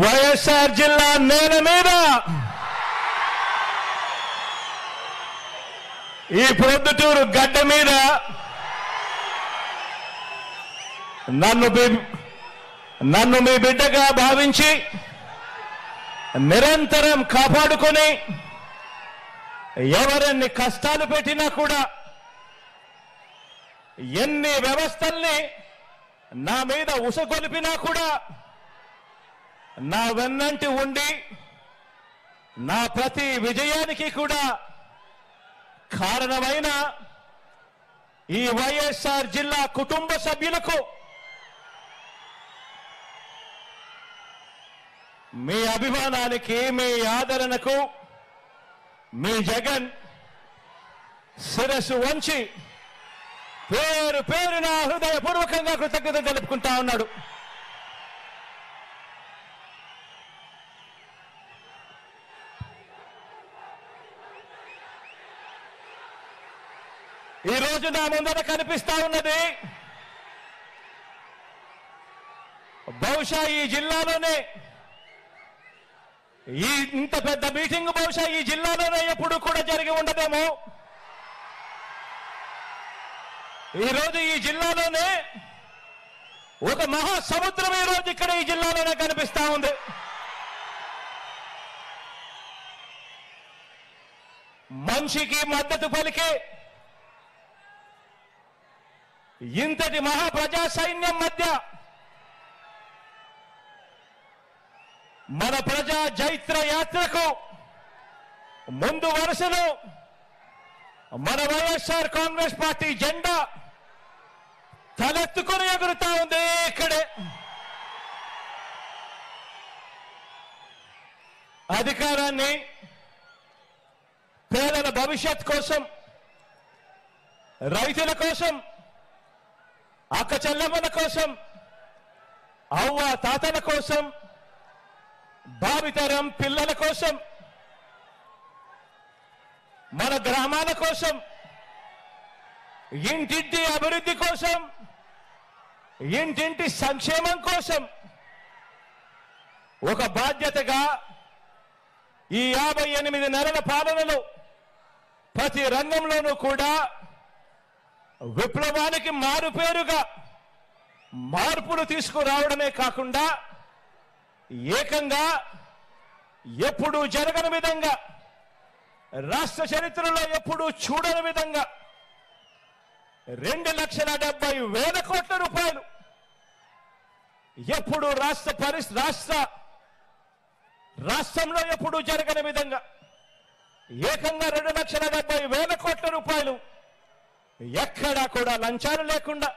వైఎస్ఆర్ జిల్లా నేల మీద ఈ ప్రొద్దుటూరు గడ్డ మీద నన్ను మీ బిడ్డగా భావించి నిరంతరం కాపాడుకొని ఎవరెన్ని కష్టాలు పెట్టినా కూడా ఎన్ని వ్యవస్థల్ని నా మీద ఉసగొలిపినా కూడా నా వెన్నంటి ఉండి నా ప్రతి విజయానికి కూడా కారణమైన ఈ వైఎస్ఆర్ జిల్లా కుటుంబ సభ్యులకు మీ అభిమానానికి మీ ఆదరణకు మీ జగన్ శిరస్సు వంచి పేరు పేరున హృదయపూర్వకంగా కృతజ్ఞత తెలుపుకుంటా ఉన్నాడు. ఈ రోజు నా ముందర కనిపిస్తా ఉన్నది బహుశా ఈ జిల్లాలోనే ఇంత పెద్ద మీటింగ్ బహుశా ఈ జిల్లాలోనే ఎప్పుడు కూడా జరిగి ఉండదేమో. ఈరోజు ఈ జిల్లాలోనే ఒక మహాసముద్రం ఈ రోజు ఇక్కడ ఈ జిల్లాలోనే కనిపిస్తా ఉంది. మనిషికి మద్దతు పలికే ఇంతటి మహాప్రజా సైన్యం మధ్య మన ప్రజా జైత్ర యాత్రకు ముందు వరుసలో మన వైఎస్ఆర్ కాంగ్రెస్ పార్టీ జెండా తలెత్తుకొని ఎగురుతా ఉంది. ఇక్కడే అధికారాన్ని పేదల భవిష్యత్ కోసం, రైతుల కోసం, అక్క చెల్లెమ్మల కోసం, అవ్వ తాతల కోసం, భావితరం పిల్లల కోసం, మన గ్రామాల కోసం, ఇంటింటి అభివృద్ధి కోసం, ఇంటింటి సంక్షేమం కోసం ఒక బాధ్యతగా ఈ 58 నెలల పాలనలో ప్రతి రంగంలోనూ కూడా విప్లవానికి మారుపేరుగా మార్పులు తీసుకురావడమే కాకుండా ఏకంగా ఎప్పుడూ జరగని విధంగా, రాష్ట్ర చరిత్రలో ఎప్పుడూ చూడని విధంగా 2,70,000 కోట్ల రూపాయలు ఎప్పుడు రాష్ట్రంలో ఎప్పుడూ జరగని విధంగా ఏకంగా 2,70,000 కోట్ల రూపాయలు ఎక్కడా కూడా లంచాలు లేకుండా,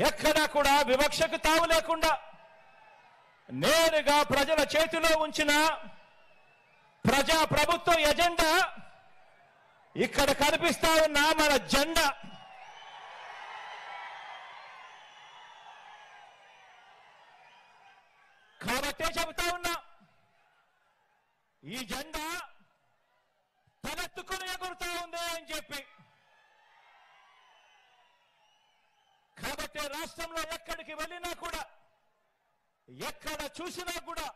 ఎక్కడా కూడా వివక్షకు తావు లేకుండా నేరుగా ప్రజల చేతిలో ఉంచిన ప్రజా ప్రభుత్వ ఎజెండా ఇక్కడ కనిపిస్తా ఉన్న మన జెండా. కాబట్టే చెబుతా ఉన్నా, ఈ జెండా తలెత్తుకుని ఎగురుతా ఉంది అని చెప్పి. కాబట్టి రాష్ట్రంలో ఎక్కడికి వెళ్ళినా కూడా, ఎక్కడ చూసినా కూడా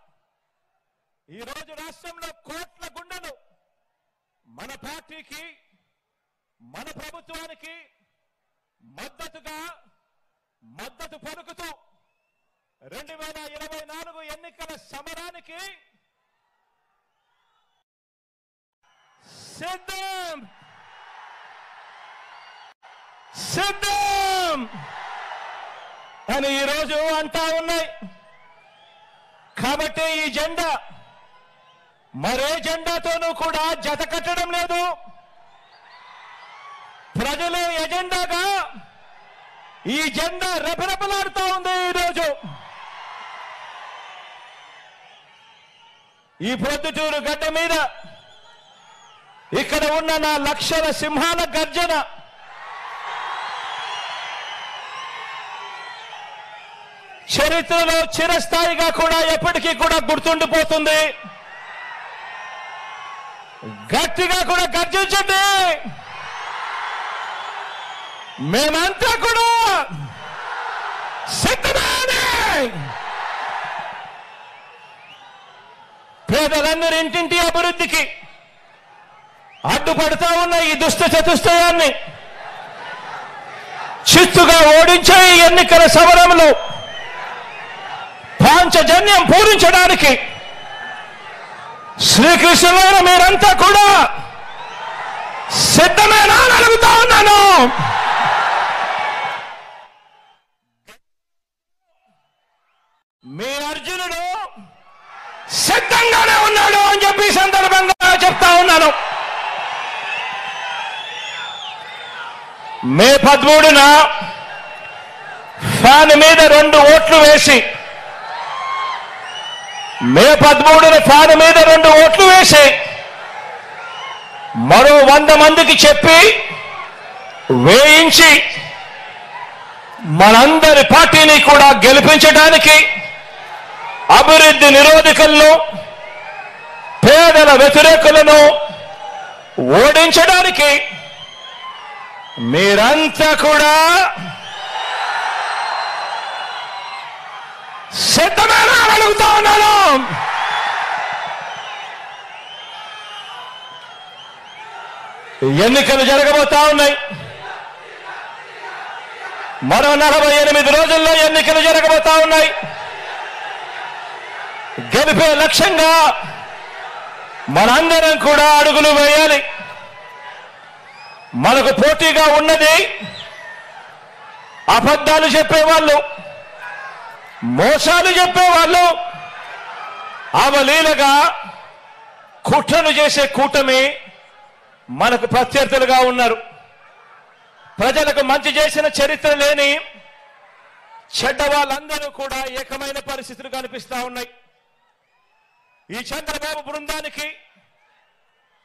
ఈరోజు రాష్ట్రంలో కోట్ల గుండెలు మన పార్టీకి, మన ప్రభుత్వానికి మద్దతు పలుకుతూ 2024 ఎన్నికల సమరానికి సిద్ధం అని ఈరోజు అంటా ఉన్నాయి. కాబట్టి ఈ జెండా మరే జెండాతోనూ కూడా జత కట్టడం లేదు. ప్రజలే ఎజెండాగా ఈ జెండా రెపరెపలాడుతూ ఉంది. ఈరోజు ఈ ప్రొద్దుటూరు గడ్డ మీద ఇక్కడ ఉన్న నా లక్షల సింహాల గర్జన చరిత్రలో చిరస్థాయిగా కూడా ఎప్పటికీ కూడా గుర్తుండిపోతుంది. గట్టిగా కూడా గర్జించండి. మేమంతా కూడా సిద్ధమే. పేదలందరి ఇంటింటి అభివృద్ధికి అడ్డుపడతా ఉన్న ఈ దుష్ట చతుష్టయాన్ని చిత్తుగా ఓడించే ఈ ఎన్నికల సమరంలో పాంచజన్యం పూరించడానికి శ్రీకృష్ణుడు మీరంతా కూడా సిద్ధమేనా అని అడుగుతా ఉన్నాను. మీ అర్జునుడు సిద్ధంగానే ఉన్నాడు అని చెప్పి సందర్భంగా చెప్తా ఉన్నాను. మే 13న ఫ్యాన్ మీద 2 ఓట్లు వేసి మే 13న ఫ్యాన్ మీద 2 ఓట్లు వేసి మరో 100 మందికి చెప్పి వేయించి మనందరి పార్టీని కూడా గెలిపించడానికి అభివృద్ధి నిరోధకులను పేదల వ్యతిరేకులను ఓడించడానికి మీరంతా కూడా సిద్ధమేనా అని అడుగుతా ఉన్నాను. ఎన్నికలు జరగబోతా ఉన్నాయి. మరో 48 రోజుల్లో ఎన్నికలు జరగబోతా ఉన్నాయి. గెలిపే లక్ష్యంగా మనందరం కూడా అడుగులు వేయాలి. మనకు పోటీగా ఉన్నది అబద్ధాలు చెప్పేవాళ్ళు, మోసాలు చెప్పేవాళ్ళు, అవలీలగా కుట్రలు చేసే కూటమి మనకు ప్రత్యర్థులుగా ఉన్నారు. ప్రజలకు మంచి చేసిన చరిత్ర లేని చెడ్డ వాళ్ళందరూ కూడా ఏకమైన పరిస్థితులు కనిపిస్తా ఉన్నాయి. ఈ చంద్రబాబు బృందానికి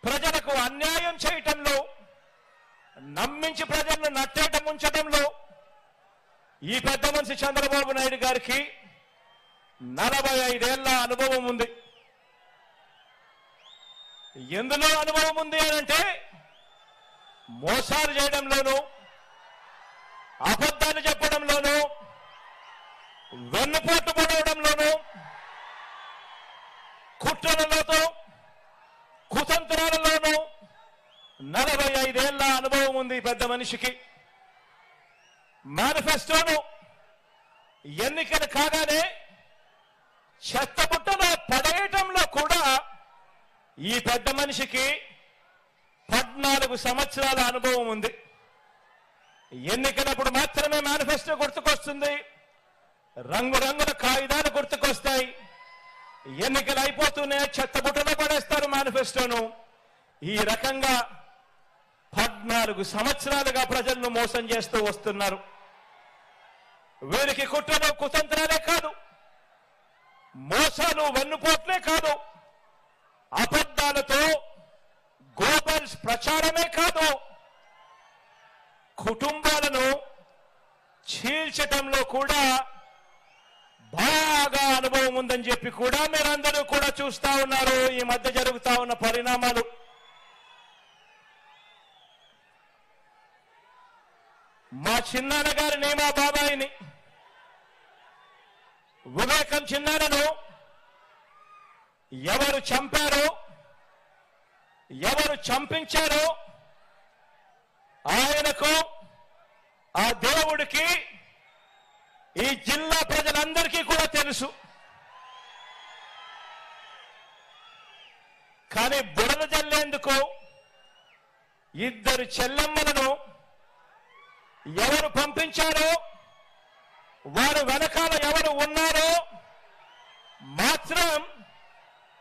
ప్రజలకు అన్యాయం చేయటంలో, నమ్మించి ప్రజలను నట్టేట ముంచడంలో ఈ పెద్ద మనిషి చంద్రబాబు నాయుడు గారికి 45 ఏళ్ల అనుభవం ఉంది. ఎందులో అనుభవం ఉంది అనంటే మోసాలు చేయడంలోనూ, అబద్ధాలు చెప్పడంలోనూ, వెన్నుపోటు పడవడంలోనూ, కుట్రలతో కుతంత్రాలలోనూ 45 ఏళ్ల అనుభవం ఉంది పెద్ద మనిషికి. మేనిఫెస్టోను ఎన్నికలు కాగానే చెత్తబుట్టలో పడేయటంలో కూడా ఈ పెద్ద మనిషికి 14 సంవత్సరాల అనుభవం ఉంది. ఎన్నికలప్పుడు మాత్రమే మేనిఫెస్టో గుర్తుకొస్తుంది, రంగురంగుల కాగితాలు గుర్తుకొస్తాయి. ఎన్నికలు అయిపోతూనే చెత్తబుట్టలో పడేస్తారు మేనిఫెస్టోను. ఈ రకంగా 14 సంవత్సరాలుగా ప్రజలను మోసం చేస్తూ వస్తున్నారు. వీరికి కుట్రలు కుతంత్రాలే కాదు, మోసాలు వెన్నుపోట్లే కాదు, అబద్ధాలతో గ్లోబల్స్ ప్రచారమే కాదు, కుటుంబాలను చీల్చటంలో కూడా బాగా అనుభవం ఉందని చెప్పి కూడా మీరందరూ కూడా చూస్తా ఉన్నారు. ఈ మధ్య జరుగుతా ఉన్న పరిణామాలు. మా చిన్నాన్న గారిని, మా బాబాయిని, వివేకం చిన్నాన్నను ఎవరు చంపారో, ఎవరు చంపించారో ఆయనకు, ఆ దేవుడికి, ఈ జిల్లా ప్రజలందరికీ కూడా తెలుసు. కానీ బురద జల్లేందుకు 2 చెల్లెమ్మలను ఎవరు పంపించారో, వారు వెనకాల ఎవరు ఉన్నారో మాత్రం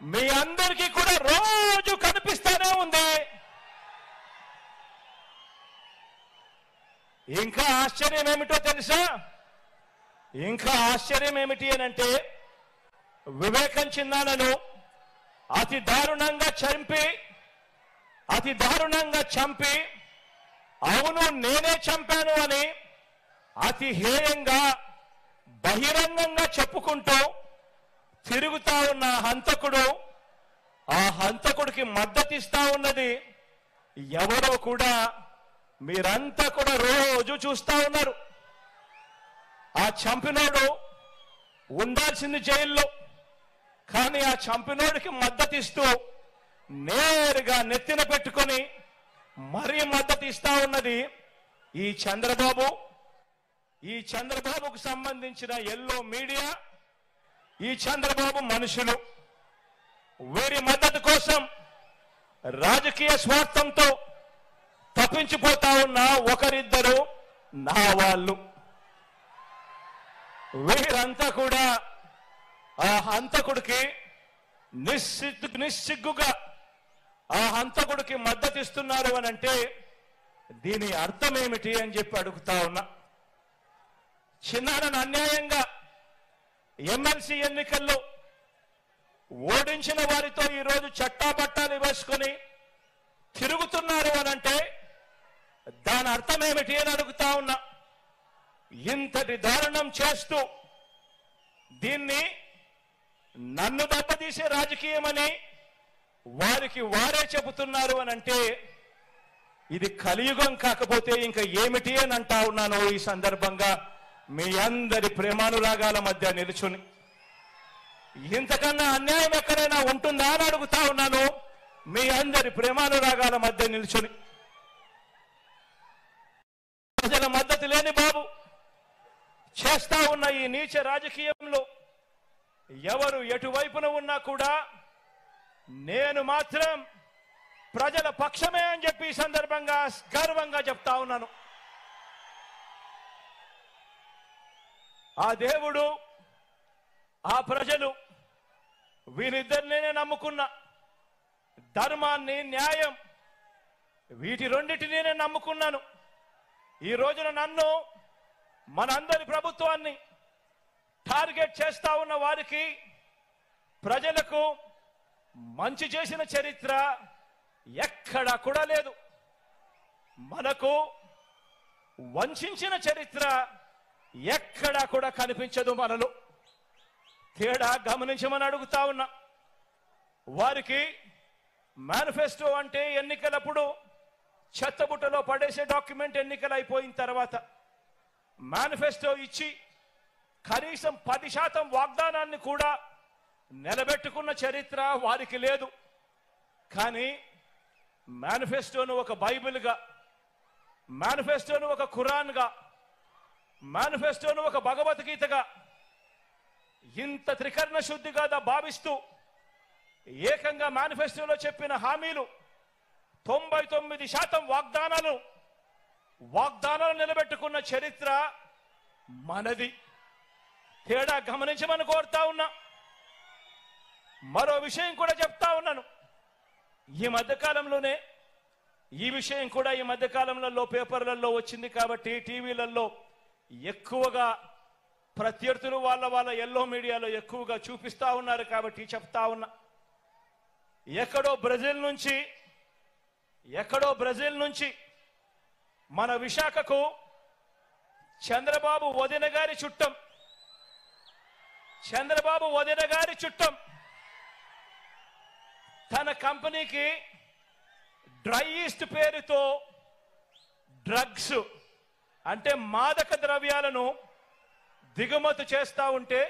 మీ అందరికీ కూడా రోజు కనిపిస్తూనే ఉంది. ఇంకా ఆశ్చర్యం ఏమిటో తెలుసా? ఇంకా ఆశ్చర్యం ఏమిటి అనంటే, వివేకం చిన్నాన్నను అతి దారుణంగా చంపి అవును నేనే చంపాను అని అతి హేయంగా బహిరంగంగా చెప్పుకుంటూ తిరుగుతా ఉన్న హంతకుడు, ఆ హంతకుడికి మద్దతిస్తా ఉన్నది ఎవరో కూడా మీరంతా కూడా రోజు చూస్తా ఉన్నారు. ఆ చంపినోడు ఉండాల్సింది జైల్లో, కానీ ఆ చంపినోడికి మద్దతు ఇస్తూ నేరుగా నెత్తిన పెట్టుకొని మరీ మద్దతు ఇస్తా ఉన్నది ఈ చంద్రబాబు. ఈ చంద్రబాబుకు సంబంధించిన ఎల్లో మీడియా, ఈ చంద్రబాబు మనుషులు. వీరి మద్దతు కోసం రాజకీయ స్వార్థంతో తప్పించిపోతా ఉన్న ఒకరిద్దరు నా వాళ్ళు. వీరంతా కూడా ఆ హంతకుడికి నిస్సిగ్గుగా ఆ హంతకుడికి మద్దతు ఇస్తున్నారు అని అంటే దీని అర్థం ఏమిటి అని చెప్పి అడుగుతా ఉన్నా. చిన్నారని అన్యాయంగా ఎమ్మెల్సీ ఎన్నికల్లో ఓడించిన వారితో ఈరోజు చట్టాపట్టాలు వేసుకొని తిరుగుతున్నారు అనంటే దాని అర్థం ఏమిటి అని అడుగుతా ఉన్నా. ఇంతటి దారుణం చేస్తూ దీన్ని నన్ను దెబ్బతీసే రాజకీయమని వారికి వారే చెబుతున్నారు అనంటే ఇది కలియుగం కాకపోతే ఇంకా ఏమిటి అని అంటా ఉన్నాను. ఈ సందర్భంగా మీ అందరి ప్రేమానురాగాల మధ్య నిలుచుని ఇంతకన్నా అన్యాయం ఎక్కడైనా ఉంటుందా అని అడుగుతా ఉన్నాను. మీ అందరి ప్రేమానురాగాల మధ్య నిలుచుని ప్రజల మద్దతు లేని బాబు చేస్తా ఉన్న ఈ నీచ రాజకీయంలో ఎవరు ఎటువైపున ఉన్నా కూడా నేను మాత్రం ప్రజల పక్షమే అని చెప్పి ఈ సందర్భంగా గర్వంగా చెప్తా ఉన్నాను. ఆ దేవుడు, ఆ ప్రజలు వీరిద్దరినే నమ్ముకున్నా. ధర్మాన్ని, న్యాయం వీటి రెండింటినీ నేను నమ్ముకున్నాను. ఈ రోజున నన్ను, మనందరి ప్రభుత్వాన్ని టార్గెట్ చేస్తా ఉన్న వారికి, ప్రజలకు మంచి చేసిన చరిత్ర ఎక్కడా కూడా లేదు. మనకు వంచిన చరిత్ర ఎక్కడా కూడా కనిపించదు. మనలో తేడా గమనించమని అడుగుతా ఉన్నా. వారికి మేనిఫెస్టో అంటే ఎన్నికలప్పుడు చెత్తబుట్టలో పడేసే డాక్యుమెంట్. ఎన్నికలు అయిపోయిన తర్వాత మేనిఫెస్టో ఇచ్చి కనీసం 10% వాగ్దానాన్ని కూడా నిలబెట్టుకున్న చరిత్ర వారికి లేదు. కానీ మేనిఫెస్టోను ఒక బైబిల్గా, మేనిఫెస్టోను ఒక ఖురాన్గా, మేనిఫెస్టోను ఒక భగవద్గీతగా ఇంత త్రికరణ శుద్ధిగా భావిస్తూ ఏకంగా మేనిఫెస్టోలో చెప్పిన హామీలు 99% వాగ్దానాలు నిలబెట్టుకున్న చరిత్ర మనది. తేడా గమనించమని కోరుతా ఉన్నా. మరో విషయం కూడా చెప్తా ఉన్నాను. ఈ మధ్యకాలంలోనే ఈ విషయం కూడా ఈ మధ్యకాలంలో పేపర్లలో వచ్చింది కాబట్టి టీవీలలో ఎక్కువగా ప్రత్యర్థులు వాళ్ళ ఎల్లో మీడియాలో ఎక్కువగా చూపిస్తా ఉన్నారు కాబట్టి చెప్తా ఉన్నా. ఎక్కడో బ్రెజిల్ నుంచి మన విశాఖకు చంద్రబాబు వదిన గారి చుట్టం తన కంపెనీకి డ్రై ఈస్ట్ పేరుతో డ్రగ్స్ అంటే మాదక ద్రవ్యాలను దిగుమతి చేస్తా ఉంటే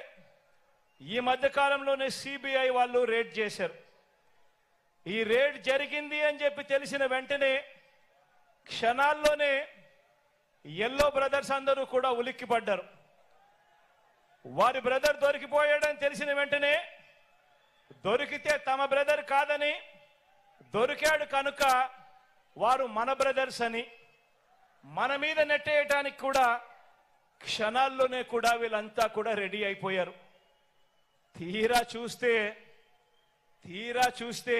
ఈ మధ్య కాలంలోనే సిబిఐ వాళ్ళు రేడ్ చేశారు. ఈ రేడ్ జరిగింది అని చెప్పి తెలిసిన వెంటనే క్షణాల్లోనే ఎల్లో బ్రదర్స్ అందరూ కూడా ఉలిక్కిపడ్డారు. వారి బ్రదర్ దొరికిపోయాడని తెలిసిన వెంటనే దొరికితే తమ బ్రదర్ కాదని, దొరికాడు కనుక వారు మన బ్రదర్స్ అని మన మీద నెట్టేయటానికి కూడా క్షణాల్లోనే కూడా వీళ్ళంతా కూడా రెడీ అయిపోయారు. తీరా చూస్తే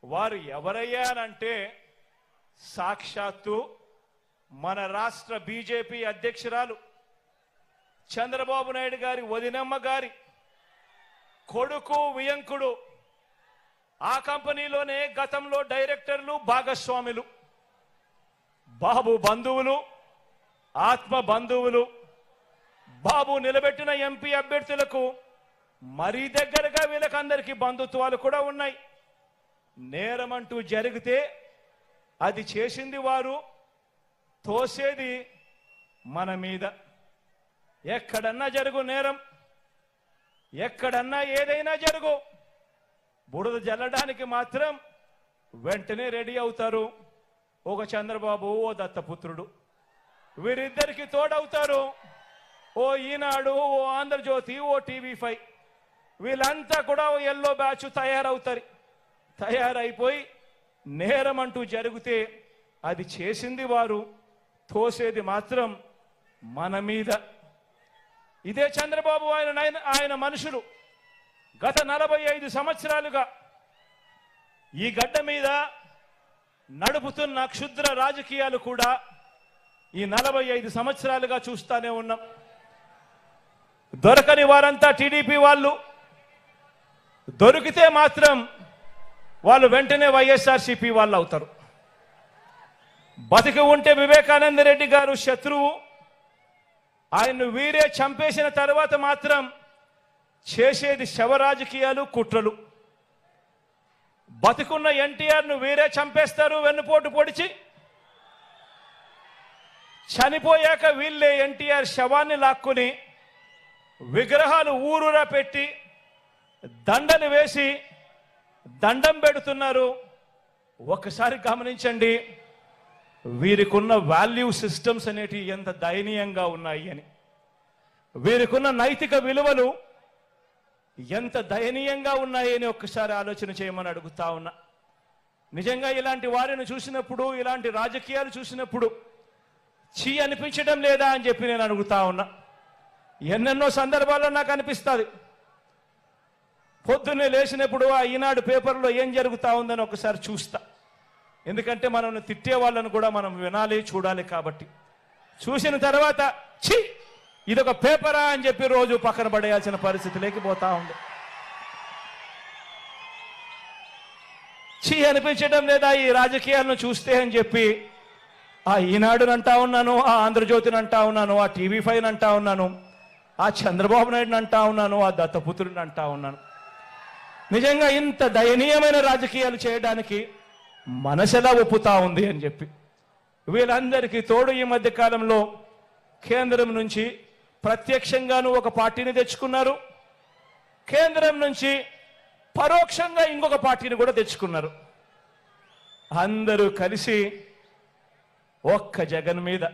వారు ఎవరయ్యానంటే సాక్షాత్తు మన రాష్ట్ర బీజేపీ అధ్యక్షురాలు చంద్రబాబు నాయుడు గారి వదినమ్మ గారి కొడుకు వియంకుడు. ఆ కంపెనీలోనే గతంలో డైరెక్టర్లు, భాగస్వాములు, బాబు బంధువులు, ఆత్మ బంధువులు, బాబు నిలబెట్టిన ఎంపీ అభ్యర్థులకు మరీ దగ్గరగా వీళ్ళకందరికీ బంధుత్వాలు కూడా ఉన్నాయి. నేరమంటూ జరిగితే అది చేసింది వారు, తోసేది మన మీద. ఎక్కడన్నా జరుగు నేరం, ఎక్కడన్నా ఏదైనా జరుగు బురద జల్లడానికి మాత్రం వెంటనే రెడీ అవుతారు. ఒక చంద్రబాబు, ఓ దత్తపుత్రుడు, వీరిద్దరికి తోడవుతారు ఓ ఈనాడు, ఓ ఆంధ్రజ్యోతి, ఓ TV5. వీళ్ళంతా కూడా ఎల్లో బ్యాచ్ తయారైపోయి నేరం అంటూ జరిగితే అది చేసింది వారు, తోసేది మాత్రం మన మీద. ఇదే చంద్రబాబు ఆయన మనుషులు గత 45 సంవత్సరాలుగా ఈ గడ్డ మీద నడుపుతున్న క్షుద్ర రాజకీయాలు కూడా ఈ 45 సంవత్సరాలుగా చూస్తానే ఉన్నాం. దొరకని వారంతా టీడీపీ వాళ్ళు, దొరికితే మాత్రం వాళ్ళు వెంటనే వైఎస్ఆర్సీపీ వాళ్ళు అవుతారు. బతికి ఉంటే వివేకానంద రెడ్డి గారు శత్రువు, ఆయన్ను వీరే చంపేసిన తర్వాత మాత్రం చేసేది శవ రాజకీయాలు, కుట్రలు. బతికున్న ఎన్టీఆర్ను వీరే చంపేస్తారు వెన్నుపోటు పొడిచి, చనిపోయాక వీళ్ళే ఎన్టీఆర్ శవాన్ని లాక్కుని విగ్రహాలు ఊరూరా పెట్టి దండలు వేసి దండం పెడుతున్నారు. ఒక్కసారి గమనించండి వీరికున్న వాల్యూ సిస్టమ్స్ అనేటివి ఎంత దయనీయంగా ఉన్నాయి అని, వీరికున్న నైతిక విలువలు ఎంత దయనీయంగా ఉన్నాయి అని ఒక్కసారి ఆలోచన చేయమని అడుగుతా ఉన్నా. నిజంగా ఇలాంటి వారిని చూసినప్పుడు, ఇలాంటి రాజకీయాలు చూసినప్పుడు చీ అనిపించడం లేదా అని చెప్పి నేను అడుగుతా ఉన్నా. ఎన్నెన్నో సందర్భాల్లో నాకు అనిపిస్తుంది. పొద్దున్నే లేచినప్పుడు ఆ ఈనాడు పేపర్లో ఏం జరుగుతూ ఉందని ఒకసారి చూస్తా. ఎందుకంటే మనల్ని తిట్టే వాళ్ళను కూడా మనం వినాలి, చూడాలి. కాబట్టి చూసిన తర్వాత ఛీ ఇదొక పేపరా అని చెప్పి రోజు పక్కన పడేయాల్సిన పరిస్థితి లేకపోతా ఉంది. ఛీ అనిపించడం లేదా ఈ రాజకీయాలను చూస్తే అని చెప్పి ఆ ఈనాడుని అంటా ఉన్నాను, ఆ ఆంధ్రజ్యోతిని అంటా ఉన్నాను, ఆ TV5 అంటా ఉన్నాను, ఆ చంద్రబాబు నాయుడుని అంటా ఉన్నాను, ఆ దత్తపుత్రుడిని అంటా ఉన్నాను. నిజంగా ఇంత దయనీయమైన రాజకీయాలు చేయడానికి మనసెలా ఒప్పుతా ఉంది అని చెప్పి. వీళ్ళందరికీ తోడు ఈ మధ్య కాలంలో కేంద్రం నుంచి ప్రత్యక్షంగాను ఒక పార్టీని తెచ్చుకున్నారు, కేంద్రం నుంచి పరోక్షంగా ఇంకొక పార్టీని కూడా తెచ్చుకున్నారు. అందరూ కలిసి ఒక్క జగన్ మీద,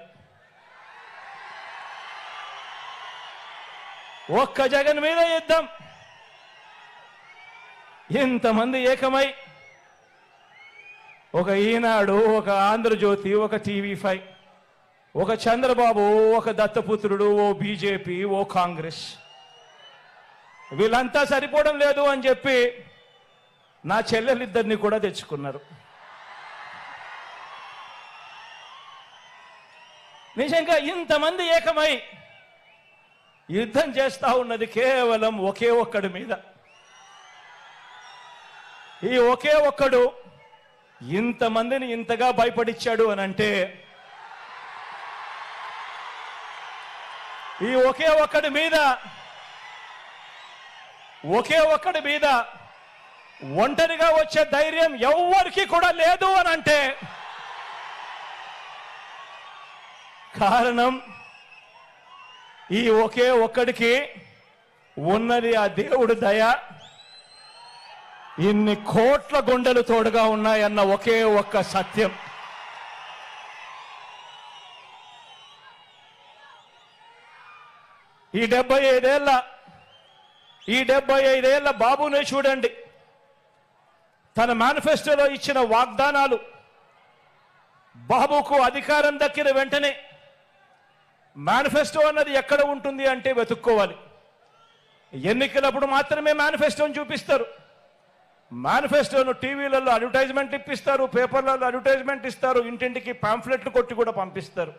ఒక్క జగన్ మీద యుద్ధం. ఇంతమంది ఏకమై ఒక ఈనాడు, ఒక ఆంధ్రజ్యోతి, ఒక TV5, ఒక చంద్రబాబు, ఒక దత్తపుత్రుడు, ఓ బీజేపీ, ఓ కాంగ్రెస్, వీళ్ళంతా సరిపోవడం లేదు అని చెప్పి నా చెల్లెలిద్దరిని కూడా తెచ్చుకున్నారు. నిజంగా ఇంతమంది ఏకమై యుద్ధం చేస్తా ఉన్నది కేవలం ఒకే ఒక్కడి మీద. ఈ ఒకే ఒక్కడు ఇంతమందిని ఇంతగా భయపడిచ్చాడు అని అంటే ఈ ఒకే ఒక్కడి మీద ఒంటరిగా వచ్చే ధైర్యం ఎవ్వరికి కూడా లేదు అని అంటే కారణం ఈ ఒకే ఒక్కడికి ఉన్నది ఆ దేవుడి దయ. ఇన్ని కోట్ల గుండెలు తోడుగా ఉన్నాయన్న ఒకే ఒక్క సత్యం. ఈ 75 ఏళ్ల బాబునే చూడండి, తన మేనిఫెస్టోలో ఇచ్చిన వాగ్దానాలు. బాబుకు అధికారం దక్కిన వెంటనే మేనిఫెస్టో అన్నది ఎక్కడ ఉంటుంది అంటే వెతుక్కోవాలి. ఎన్నికలప్పుడు మాత్రమే మేనిఫెస్టోని చూపిస్తారు. మేనిఫెస్టోను టీవీలలో అడ్వర్టైజ్మెంట్ ఇప్పిస్తారు, పేపర్లలో అడ్వర్టైజ్మెంట్ ఇస్తారు, ఇంటింటికి పాంఫ్లెట్లు కొట్టి కూడా పంపిస్తారు.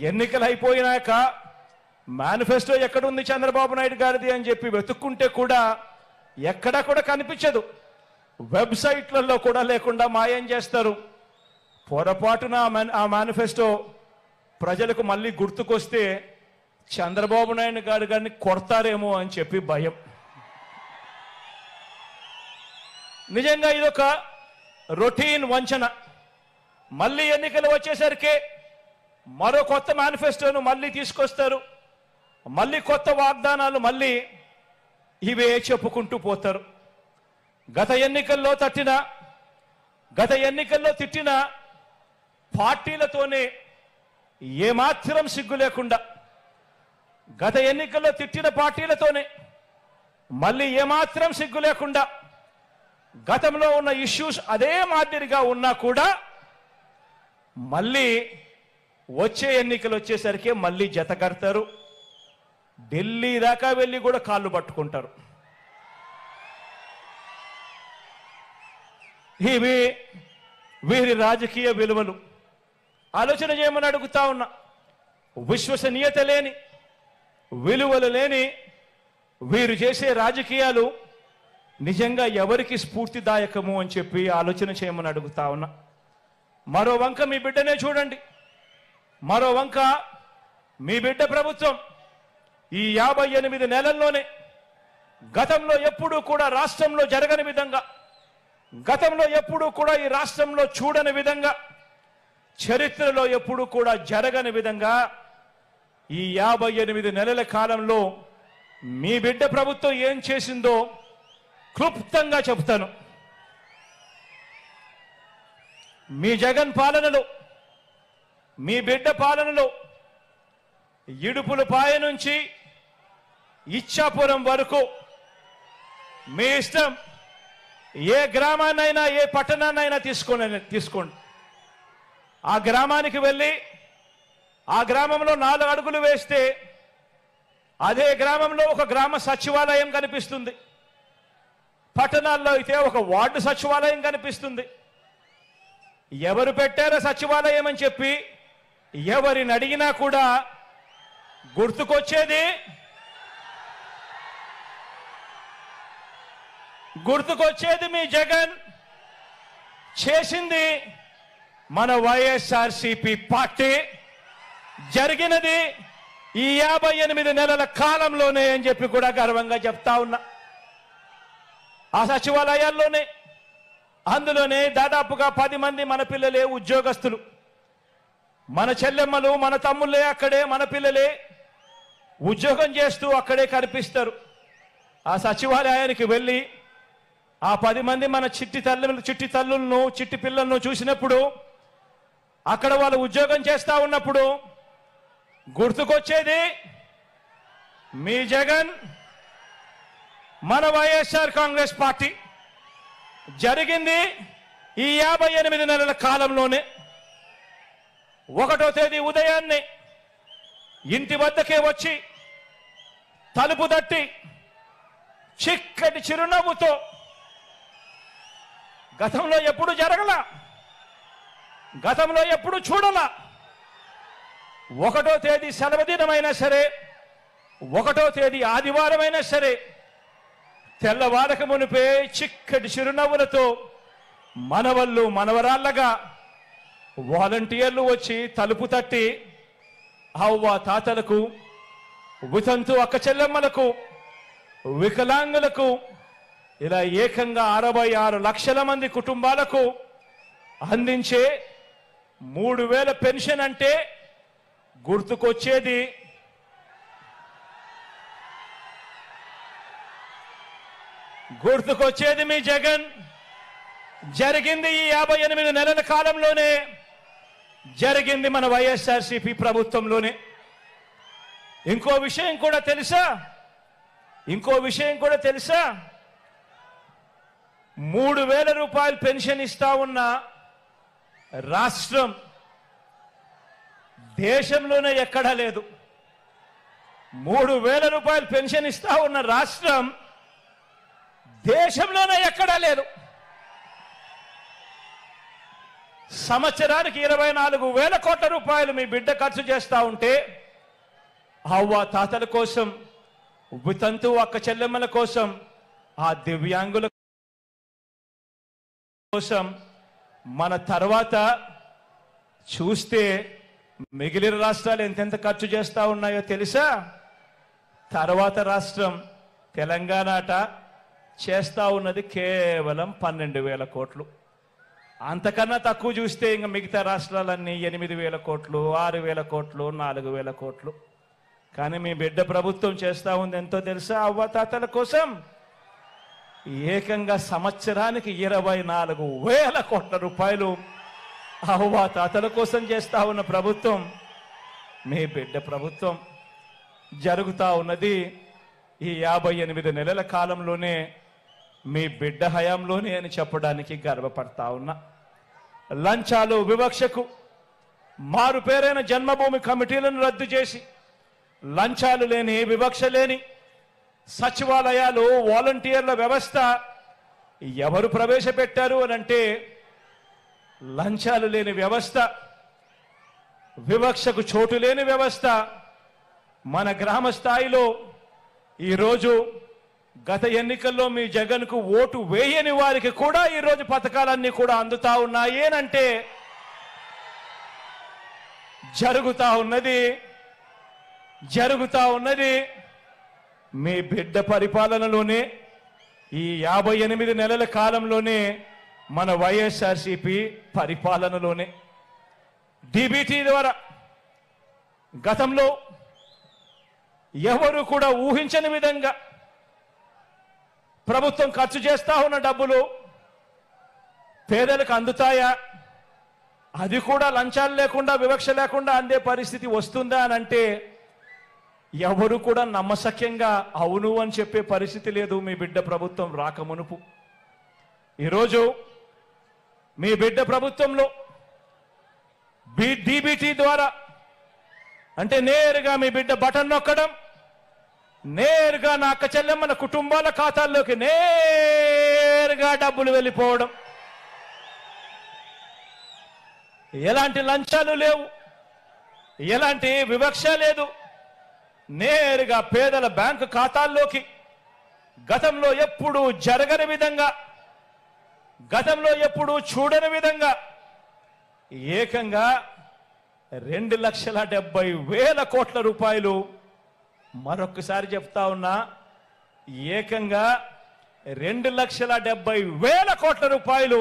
ఎన్నికలు అయిపోయినాక మేనిఫెస్టో ఎక్కడుంది చంద్రబాబు నాయుడు గారిది అని చెప్పి వెతుక్కుంటే కూడా ఎక్కడా కూడా కనిపించదు. వెబ్సైట్లలో కూడా లేకుండా మాయం చేస్తారు. పొరపాటున ఆ మేనిఫెస్టో ప్రజలకు మళ్ళీ గుర్తుకొస్తే చంద్రబాబు నాయుడు గారిని కొడతారేమో అని చెప్పి భయం. నిజంగా ఇదొక రొటీన్ వంచన. మళ్ళీ ఎన్నికలు వచ్చేసరికి మరో కొత్త మేనిఫెస్టోను మళ్ళీ తీసుకొస్తారు, మళ్ళీ కొత్త వాగ్దానాలు మళ్ళీ ఇవే చెప్పుకుంటూ పోతారు. గత ఎన్నికల్లో తిట్టిన పార్టీలతోనే ఏమాత్రం సిగ్గు లేకుండా, గత ఎన్నికల్లో తిట్టిన పార్టీలతోనే మళ్ళీ ఏమాత్రం సిగ్గు లేకుండా, గతంలో ఉన్న ఇష్యూస్ అదే మాదిరిగా ఉన్నా కూడా మళ్ళీ వచ్చే ఎన్నికలు వచ్చేసరికి మళ్ళీ జత కడతారు. ఢిల్లీ దాకా వెళ్ళి కూడా కాళ్ళు పట్టుకుంటారు. ఇవి వీరి రాజకీయ విలువలు. ఆలోచన చేయమని అడుగుతా ఉన్నా. విశ్వసనీయత లేని, విలువలు లేని వీరు చేసే రాజకీయాలు నిజంగా ఎవరికి స్ఫూర్తిదాయకము అని చెప్పి ఆలోచన చేయమని అడుగుతా ఉన్నా. మరో వంక మీ బిడ్డనే చూడండి. మరో వంక మీ బిడ్డ ప్రభుత్వం ఈ 58 నెలల్లోనే గతంలో ఎప్పుడూ కూడా రాష్ట్రంలో జరగని విధంగా, గతంలో ఎప్పుడూ కూడా ఈ రాష్ట్రంలో చూడని విధంగా, చరిత్రలో ఎప్పుడూ కూడా జరగని విధంగా ఈ 58 నెలల కాలంలో మీ బిడ్డ ప్రభుత్వం ఏం చేసిందో క్లుప్తంగా చెప్తాను. మీ జగన్ పాలనలో, మీ బిడ్డ పాలనలో ఇడుపులపాయ నుంచి ఇచ్చాపురం వరకు మీ ఇష్టం, ఏ గ్రామాన్నైనా ఏ పట్టణాన్నైనా తీసుకోండి. ఆ గ్రామానికి వెళ్ళి ఆ గ్రామంలో 4 అడుగులు వేస్తే అదే గ్రామంలో ఒక గ్రామ సచివాలయం కనిపిస్తుంది. పట్టణాల్లో అయితే ఒక వార్డు సచివాలయం కనిపిస్తుంది. ఎవరు పెట్టారో సచివాలయం అని చెప్పి ఎవరిని అడిగినా కూడా గుర్తుకొచ్చేది మీ జగన్ చేసింది మన వైఎస్ఆర్సీపీ పార్టీ. జరిగినది ఈ 58 నెలల కాలంలోనే అని చెప్పి కూడా గర్వంగా చెప్తా ఉన్నా. ఆ సచివాలయాల్లోనే, అందులోనే దాదాపుగా 10 మంది మన పిల్లలే ఉద్యోగస్తులు, మన చెల్లెమ్మలు మన తమ్ముళ్ళే అక్కడే, మన పిల్లలే ఉద్యోగం చేస్తూ అక్కడే కనిపిస్తారు. ఆ సచివాలయానికి వెళ్ళి ఆ 10 మంది మన చిట్టి తల్లులను చిట్టి పిల్లలను చూసినప్పుడు, అక్కడ వాళ్ళు ఉద్యోగం చేస్తా ఉన్నప్పుడు గుర్తుకొచ్చేది మీ జగన్, మన వైఎస్ఆర్ కాంగ్రెస్ పార్టీ. జరిగింది ఈ 58 నెలల కాలంలోనే. 1వ తేదీ ఉదయాన్నే ఇంటి వద్దకే వచ్చి తలుపు తట్టి చిక్కటి చిరునవ్వుతో, గతంలో ఎప్పుడు జరగల, గతంలో ఎప్పుడు చూడలా, 1వ తేదీ సెలవు దినమైనా సరే, 1వ తేదీ ఆదివారమైనా సరే, తెల్లవారక మునిపే చిక్కటి చిరునవ్వులతో మనవళ్ళు మనవరాళ్ళగా వాలంటీర్లు వచ్చి తలుపు తట్టి అవ్వ తాతలకు, వితంతు అక్క చెల్లెమ్మలకు, వికలాంగులకు, ఇలా ఏకంగా 66 లక్షల మంది కుటుంబాలకు అందించే 3000 పెన్షన్ అంటే గుర్తుకొచ్చేది మీ జగన్. జరిగింది ఈ 58 నెలల కాలంలోనే, జరిగింది మన వైఎస్ఆర్సీపీ ప్రభుత్వంలోనే. ఇంకో విషయం కూడా తెలుసా? 3000 రూపాయలు పెన్షన్ ఇస్తా ఉన్న రాష్ట్రం దేశంలోనే ఎక్కడా లేదు. 3000 రూపాయలు పెన్షన్ ఇస్తా ఉన్న రాష్ట్రం దేశంలోనే ఎక్కడా లేదు. సంవత్సరానికి 24,000 కోట్ల రూపాయలు మీ బిడ్డ ఖర్చు చేస్తా ఉంటే, అవ్వ తాతల కోసం, వితంతు అక్క చెల్లెమ్మల కోసం, ఆ దివ్యాంగుల కోసం, మన తర్వాత చూస్తే మిగిలిన రాష్ట్రాలు ఎంతెంత ఖర్చు చేస్తా ఉన్నాయో తెలుసా? తర్వాత రాష్ట్రం తెలంగాణ చేస్తా ఉన్నది కేవలం 12,000 కోట్లు. అంతకన్నా తక్కువ చూస్తే ఇంకా మిగతా రాష్ట్రాలన్నీ 8,000 కోట్లు, 6,000 కోట్లు, 4,000 కోట్లు. కానీ మీ బిడ్డ ప్రభుత్వం చేస్తా ఉంది ఎంతో తెలుసా? అవ్వాతాతల కోసం ఏకంగా సంవత్సరానికి 24,000 కోట్ల రూపాయలు అవ్వాతాతల కోసం చేస్తా ఉన్న ప్రభుత్వం మీ బిడ్డ ప్రభుత్వం. జరుగుతా ఉన్నది ఈ 58 నెలల కాలంలోనే, మీ బిడ్డ హయాంలోనే అని చెప్పడానికి గర్వపడతా ఉన్నా. లంచాలు, వివక్షకు మారు పేరైన జన్మభూమి కమిటీలను రద్దు చేసి, లంచాలు లేని, వివక్ష లేని సచివాలయాలు, వాలంటీర్ల వ్యవస్థ ఎవరు ప్రవేశపెట్టారు అనంటే లంచాలు లేని వ్యవస్థ, వివక్షకు చోటు లేని వ్యవస్థ మన గ్రామ స్థాయిలో ఈరోజు గత ఎన్నికల్లో మీ జగన్కు ఓటు వేయని వారికి కూడా ఈరోజు పథకాలన్నీ కూడా అందుతా ఉన్నాయి అంటే జరుగుతా ఉన్నది మీ బిడ్డ పరిపాలనలోనే. ఈ 58 నెలల కాలంలోనే మన వైఎస్ఆర్సీపీ పరిపాలనలోనే డీబీటీ ద్వారా గతంలో ఎవరు కూడా ఊహించని విధంగా ప్రభుత్వం ఖర్చు చేస్తా ఉన్న డబ్బులు పేదలకు అందుతాయా? అది కూడా లంచాలు లేకుండా, వివక్ష లేకుండా అందే పరిస్థితి వస్తుందా అని అంటే ఎవరు కూడా నమ్మశక్యంగా అవును అని చెప్పే పరిస్థితి లేదు మీ బిడ్డ ప్రభుత్వం రాకమునుపు. ఈరోజు మీ బిడ్డ ప్రభుత్వంలో డీబీటీ ద్వారా అంటే నేరుగా మీ బిడ్డ బటన్ నొక్కడం, నేరుగా నా అక్క చెల్లెమ్మల కుటుంబాల ఖాతాల్లోకి నేరుగా డబ్బులు వెళ్ళిపోవడం, ఎలాంటి లంచాలు లేవు, ఎలాంటి వివక్ష లేదు, నేరుగా పేదల బ్యాంకు ఖాతాల్లోకి గతంలో ఎప్పుడూ జరగని విధంగా, గతంలో ఎప్పుడూ చూడని విధంగా ఏకంగా 2,70,000 కోట్ల రూపాయలు, మరొక్కసారి చెప్తా ఉన్నా, ఏకంగా 2,70,000 కోట్ల రూపాయలు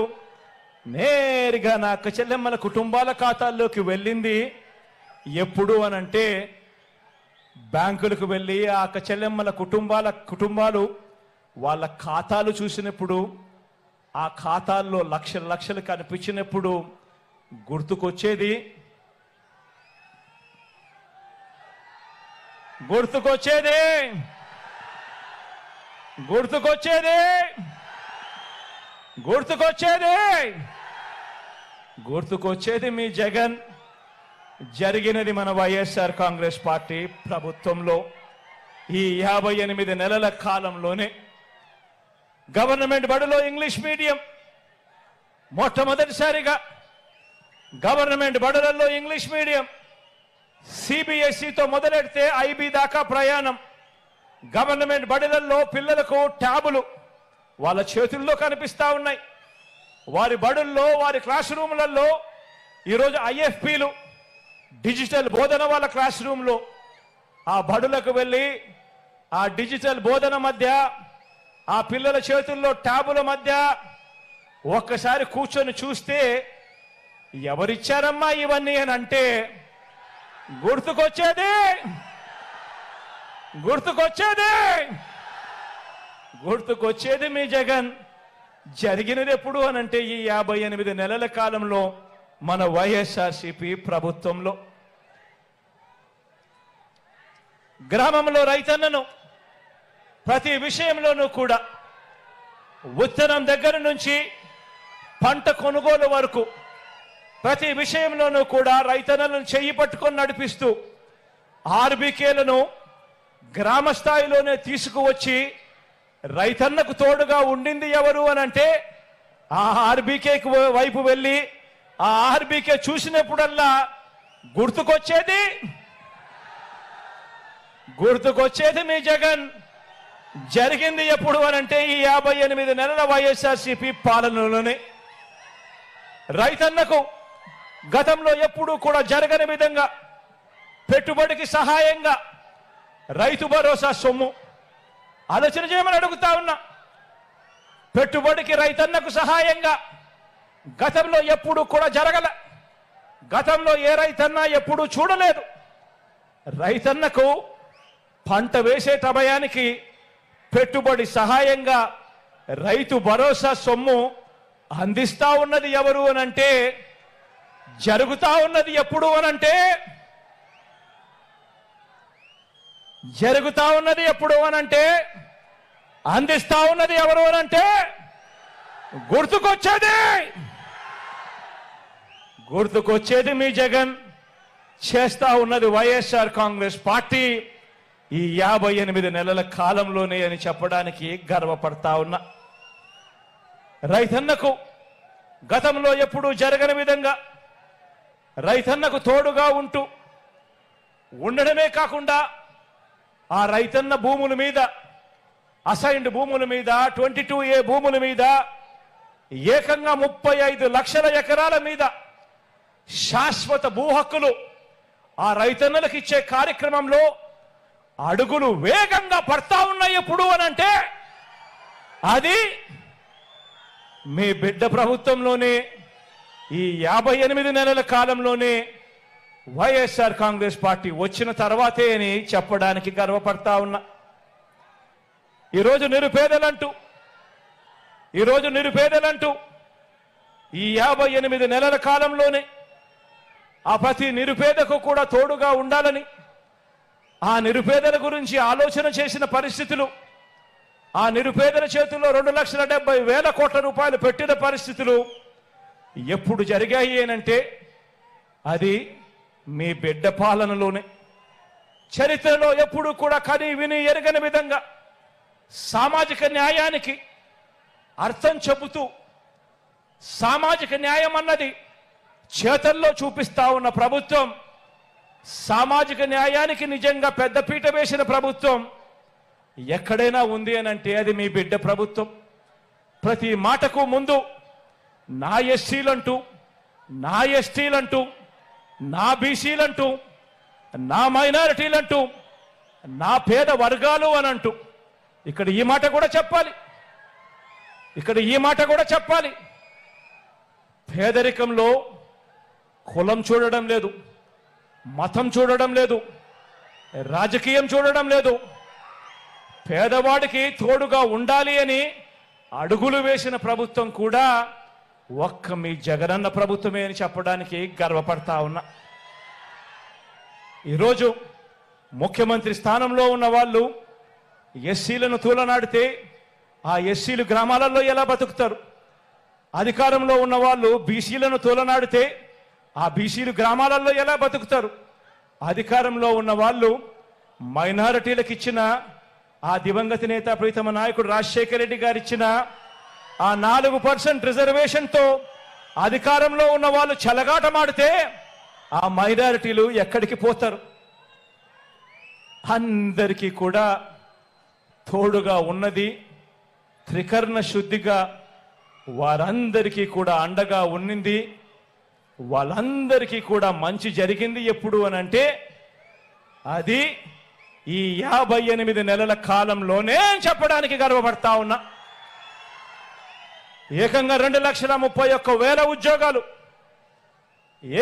నేరుగా నా అక్క చెల్లెమ్మల కుటుంబాల ఖాతాల్లోకి వెళ్ళింది. ఎప్పుడు అనంటే బ్యాంకులకు వెళ్ళి ఆ అక్క చెల్లెమ్మల కుటుంబాలు వాళ్ళ ఖాతాలు చూసినప్పుడు, ఆ ఖాతాల్లో లక్షలు కనిపించినప్పుడు గుర్తుకొచ్చేది మీ జగన్. జరిగినది మన వైఎస్ఆర్ కాంగ్రెస్ పార్టీ ప్రభుత్వంలో ఈ 58 నెలల కాలంలోనే. గవర్నమెంట్ బడిలో ఇంగ్లీష్ మీడియం మొట్టమొదటిసారిగా గవర్నమెంట్ బడులలో ఇంగ్లీష్ మీడియం సిబిఎస్ఈతో మొదలెడితే ఐబీ దాకా ప్రయాణం. గవర్నమెంట్ బడులలో పిల్లలకు ట్యాబులు వాళ్ళ చేతుల్లో కనిపిస్తా ఉన్నాయి. వారి బడుల్లో, వారి క్లాస్ రూములలో ఈరోజు ఐఎఫ్పీలు, డిజిటల్ బోధన వాళ్ళ క్లాస్ రూమ్లో. ఆ బడులకు వెళ్ళి ఆ డిజిటల్ బోధన మధ్య, ఆ పిల్లల చేతుల్లో ట్యాబుల మధ్య ఒక్కసారి కూర్చొని చూస్తే ఎవరిచ్చారమ్మా ఇవన్నీ అని అంటే గుర్తుకొచ్చేది మీ జగన్. జరిగినది ఎప్పుడు అనంటే ఈ 58 నెలల కాలంలో మన వైఎస్ఆర్సీపీ ప్రభుత్వంలో. గ్రామంలో రైతన్నను ప్రతి విషయంలోనూ కూడా, ఉత్తరం దగ్గర నుంచి పంట కొనుగోలు వరకు ప్రతి విషయంలోనూ కూడా రైతన్నలను చెయ్యి పట్టుకొని నడిపిస్తూ ఆర్బీకేలను గ్రామ స్థాయిలోనే తీసుకువచ్చి రైతన్నకు తోడుగా ఉండింది ఎవరు అనంటే ఆ ఆర్బీకే వైపు వెళ్ళి ఆ ఆర్బీకే చూసినప్పుడల్లా గుర్తుకొచ్చేది మీ జగన్. జరిగింది ఎప్పుడు అనంటే ఈ 58 నెలల వైఎస్ఆర్సీపీ పాలనలోనే. రైతన్నకు గతంలో ఎప్పుడూ కూడా జరగని విధంగా పెట్టుబడికి సహాయంగా రైతు భరోసా సొమ్ము ఆలోచన చేయమని అడుగుతా ఉన్నా. పెట్టుబడికి రైతన్నకు సహాయంగా గతంలో ఎప్పుడూ కూడా జరగల, గతంలో ఏ రైతన్నా ఎప్పుడూ చూడలేదు. రైతన్నకు పంట వేసే సమయానికి పెట్టుబడి సహాయంగా రైతు భరోసా సొమ్ము అందిస్తా ఉన్నది ఎవరు అనంటే, జరుగుతా ఉన్నది ఎప్పుడు అనంటే, జరుగుతా ఉన్నది ఎప్పుడు అనంటే, అందిస్తా ఉన్నది ఎవరు అనంటే, గుర్తుకొచ్చేది మీ జగన్, చేస్తా ఉన్నది వైఎస్ఆర్ కాంగ్రెస్ పార్టీ ఈ 58 నెలల కాలంలోనే అని చెప్పడానికి గర్వపడతా ఉన్నా. రైతన్నకు గతంలో ఎప్పుడూ జరగని విధంగా రైతన్నకు తోడుగా ఉండడమే కాకుండా ఆ రైతన్న భూముల మీద, అసైన్డ్ భూముల మీద, 22A భూముల మీద ఏకంగా 35 లక్షల ఎకరాల మీద శాశ్వత భూ హక్కులు ఆ రైతన్నలకు ఇచ్చే కార్యక్రమంలో అడుగులు వేగంగా పడతా ఉన్నాయి ఎప్పుడు అనంటే, అది మీ బిడ్డ ప్రభుత్వంలోనే, ఈ 58 నెలల కాలంలోనే వైఎస్ఆర్ కాంగ్రెస్ పార్టీ వచ్చిన తర్వాతే అని చెప్పడానికి గర్వపడతా ఉన్నా. ఈరోజు నిరుపేదలంటూ ఈ 58 నెలల కాలంలోనే ఆ ప్రతి నిరుపేదకు కూడా తోడుగా ఉండాలని, ఆ నిరుపేదల గురించి ఆలోచన చేసిన పరిస్థితులు, ఆ నిరుపేదల చేతుల్లో 2,70,000 కోట్ల రూపాయలు పెట్టిన పరిస్థితులు ఎప్పుడు జరిగాయి అనంటే అది మీ బిడ్డ పాలనలోనే. చరిత్రలో ఎప్పుడు కూడా కని విని ఎరగని విధంగా సామాజిక న్యాయానికి అర్థం చెబుతూ, సామాజిక న్యాయం అన్నది చేతల్లో చూపిస్తా ఉన్న ప్రభుత్వం, సామాజిక న్యాయానికి నిజంగా పెద్దపీట వేసిన ప్రభుత్వం ఎక్కడైనా ఉంది అనంటే అది మీ బిడ్డ ప్రభుత్వం. ప్రతి మాటకు ముందు నా ఎస్సీలంటూ, నా ఎస్టీలంటూ, నా బీసీలంటూ, నా మైనారిటీలంటూ, నా పేద వర్గాలు అనంటూ ఇక్కడ ఈ మాట కూడా చెప్పాలి. పేదరికంలో కులం చూడడం లేదు, మతం చూడడం లేదు, రాజకీయం చూడడం లేదు. పేదవాడికి తోడుగా ఉండాలి అని అడుగులు వేసిన ప్రభుత్వం కూడా ఒక్క మీ జగనన్న ప్రభుత్వమే అని చెప్పడానికి గర్వపడతా ఉన్నా. ఈరోజు ముఖ్యమంత్రి స్థానంలో ఉన్న వాళ్ళు ఎస్సీలను తూలనాడితే ఆ ఎస్సీలు గ్రామాలలో ఎలా బతుకుతారు? అధికారంలో ఉన్న వాళ్ళు బీసీలను తూలనాడితే ఆ బీసీలు గ్రామాలలో ఎలా బతుకుతారు? అధికారంలో ఉన్న వాళ్ళు మైనారిటీలకు ఇచ్చిన, ఆ దివంగత నేత ప్రీతమ నాయకుడు రాజశేఖర రెడ్డి గారు ఇచ్చిన ఆ 4% రిజర్వేషన్తో అధికారంలో ఉన్న వాళ్ళు చెలగాటమాడితే ఆ మైనారిటీలు ఎక్కడికి పోతారు? అందరికీ కూడా తోడుగా ఉన్నది, త్రికరణ శుద్ధిగా వారందరికీ కూడా అండగా ఉన్నింది, వాళ్ళందరికీ కూడా మంచి జరిగింది ఎప్పుడు అనంటే అది ఈ 58 నెలల కాలంలోనే చెప్పడానికి గర్వపడతా ఉన్నా. ఏకంగా 2,31,000 ఉద్యోగాలు,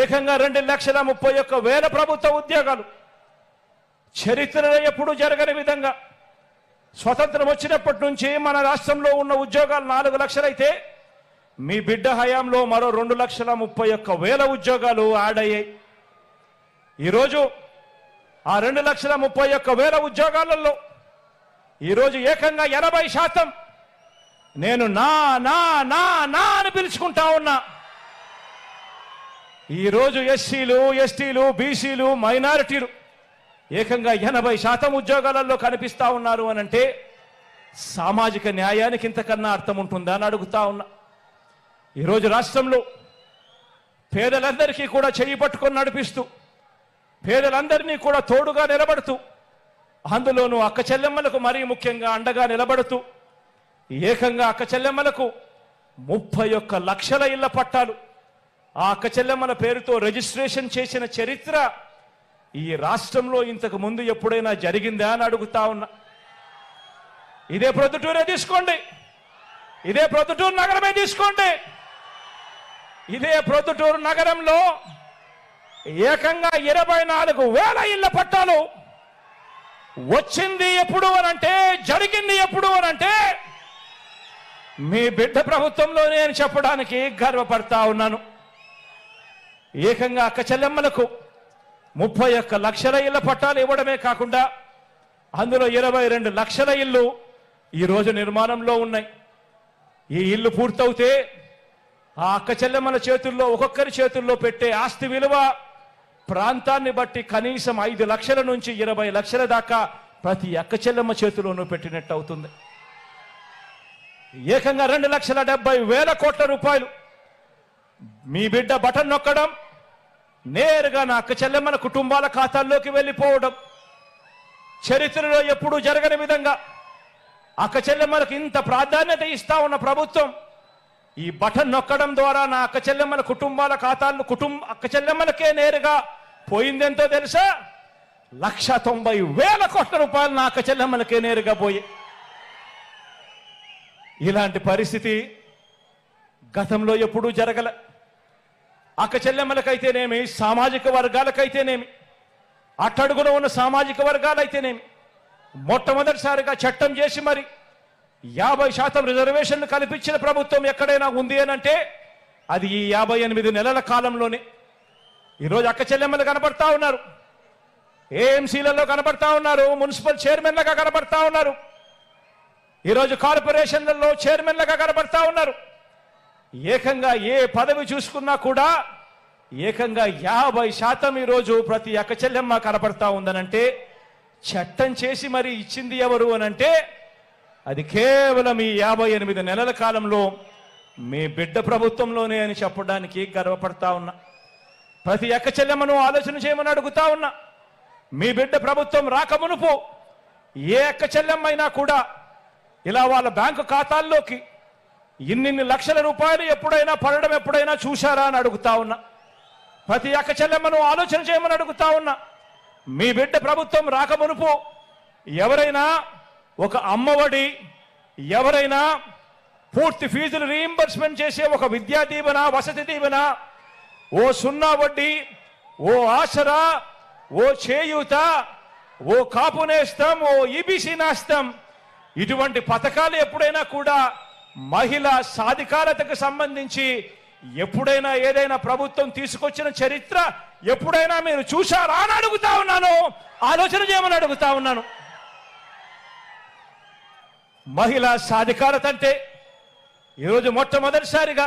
ఏకంగా 2,31,000 ప్రభుత్వ ఉద్యోగాలు, చరిత్రలో ఎప్పుడు జరగని విధంగా స్వతంత్రం వచ్చినప్పటి నుంచి మన రాష్ట్రంలో ఉన్న ఉద్యోగాలు 4 లక్షలు అయితే మీ బిడ్డ హయాంలో మరో 2,31,000 ఉద్యోగాలు యాడ్ అయ్యాయి. ఈరోజు ఆ 2,31,000 ఉద్యోగాలలో ఈరోజు ఏకంగా 80% నేను నా నా నా నా అని పిలుచుకుంటా ఉన్నా. ఈరోజు ఎస్సీలు, ఎస్టీలు, బీసీలు, మైనారిటీలు ఏకంగా 80% ఉద్యోగాలలో కనిపిస్తా ఉన్నారు అనంటే సామాజిక న్యాయానికి ఇంతకన్నా అర్థం ఉంటుందా అని అడుగుతా ఉన్నా. ఈరోజు రాష్ట్రంలో పేదలందరికీ కూడా చెయ్యి పట్టుకొని నడిపిస్తూ, పేదలందరినీ కూడా తోడుగా నిలబడుతూ, అందులోనూ అక్క చెల్లెమ్మలకు మరీ ముఖ్యంగా అండగా నిలబడుతూ ఏకంగా అక్క చెల్లెమ్మలకు 31 లక్షల ఇళ్ల పట్టాలు ఆ అక్క చెల్లెమ్మల పేరుతో రిజిస్ట్రేషన్ చేసిన చరిత్ర ఈ రాష్ట్రంలో ఇంతకు ముందు ఎప్పుడైనా జరిగిందా అని అడుగుతా ఉన్నా. ఇదే ప్రొద్దుటూరే తీసుకోండి, ఇదే ప్రొద్దుటూరు నగరమే తీసుకోండి. ఇదే ప్రొద్దుటూరు నగరంలో ఏకంగా 24,000 ఇళ్ల పట్టాలు వచ్చింది ఎప్పుడు అనంటే, జరిగింది ఎప్పుడు అనంటే మీ బిడ్డ ప్రభుత్వంలోనే అని చెప్పడానికి గర్వపడతా ఉన్నాను. ఏకంగా అక్క చెల్లెమ్మలకు 31 లక్షల ఇళ్ల పట్టాలు ఇవ్వడమే కాకుండా అందులో 22 లక్షల ఇళ్ళు ఈరోజు నిర్మాణంలో ఉన్నాయి. ఈ ఇల్లు పూర్తవుతే ఆ అక్క చెల్లెమ్మల చేతుల్లో, ఒక్కొక్కరి చేతుల్లో పెట్టే ఆస్తి విలువ ప్రాంతాన్ని బట్టి కనీసం 5 లక్షల నుంచి 20 లక్షల దాకా ప్రతి అక్క చెల్లెమ్మ చేతిలోనూ పెట్టినట్టు అవుతుంది. ఏకంగా 2,70,000 కోట్ల రూపాయలు మీ బిడ్డ బటన్ నొక్కడం, నేరుగా నా అక్క చెల్లెమ్మల కుటుంబాల ఖాతాల్లోకి వెళ్ళిపోవడం, చరిత్రలో ఎప్పుడూ జరగని విధంగా అక్క చెల్లెమ్మలకు ఇంత ప్రాధాన్యత ఇస్తా ఉన్న ప్రభుత్వం ఈ బటన్ నొక్కడం ద్వారా నా అక్క చెల్లెమ్మల కుటుంబాల ఖాతాలను అక్క చెల్లెమ్మలకే నేరుగా పోయిందెంతో తెలుసా? 1,90,000 కోట్ల రూపాయలు నా అక్క చెల్లెమ్మలకే నేరుగా పోయి. ఇలాంటి పరిస్థితి గతంలో ఎప్పుడూ జరగల. అక్క చెల్లెమ్మలకైతేనేమి, సామాజిక వర్గాలకైతేనేమి, అట్టడుగున ఉన్న సామాజిక వర్గాలైతేనేమి మొట్టమొదటిసారిగా చట్టం చేసి మరి 50% రిజర్వేషన్లు కల్పించిన ప్రభుత్వం ఎక్కడైనా ఉంది అనంటే అది ఈ 58 నెలల కాలంలోనే. ఈరోజు అక్క చెల్లెమ్మలు కనబడతా ఉన్నారు, ఏఎంసీలలో కనబడతా ఉన్నారు, మున్సిపల్ చైర్మన్లుగా కనబడతా ఉన్నారు, ఈరోజు కార్పొరేషన్లలో చైర్మన్లుగా కనబడతా ఉన్నారు. ఏకంగా ఏ పదవి చూసుకున్నా కూడా ఏకంగా 50% ఈరోజు ప్రతి అక్క చెల్లెమ్మ కనబడతా ఉందనంటే చట్టం చేసి మరి ఇచ్చింది ఎవరు అనంటే అది కేవలం ఈ 58 నెలల కాలంలో మీ బిడ్డ ప్రభుత్వంలోనే అని చెప్పడానికి గర్వపడతా ఉన్నా. ప్రతి అక్క చెల్లెమ్మను ఆలోచన చేయమని అడుగుతా ఉన్నా. మీ బిడ్డ ప్రభుత్వం రాకమునుపు ఏ అక్క చెల్లెమ్మైనా కూడా ఇలా వాళ్ళ బ్యాంకు ఖాతాల్లోకి ఇన్ని లక్షల రూపాయలు ఎప్పుడైనా పడడం ఎప్పుడైనా చూశారా అని అడుగుతా ఉన్నా. ప్రతి అక్క చెల్లెమ్మను ఆలోచన చేయమని అడుగుతా ఉన్నా. మీ బిడ్డ ప్రభుత్వం రాకమునుపు ఎవరైనా ఒక అమ్మఒడి, ఎవరైనా పూర్తి ఫీజులు రీయింబర్స్మెంట్ చేసే ఒక విద్యా దీవెన, వసతి దీవెన, ఓ 0 వడ్డీ, ఓ ఆసరా, ఓ చేయూత, ఓ కాపు నేస్తం, ఓ ఈబీసీ నేస్తం, ఇటువంటి పథకాలు ఎప్పుడైనా కూడా మహిళా సాధికారతకు సంబంధించి ఎప్పుడైనా ఏదైనా ప్రభుత్వం తీసుకొచ్చిన చరిత్ర ఎప్పుడైనా మీరు చూశారా అని అడుగుతా ఉన్నాను. ఆలోచన చేయమని అడుగుతా ఉన్నాను. మహిళా సాధికారత అంటే ఈరోజు మొట్టమొదటిసారిగా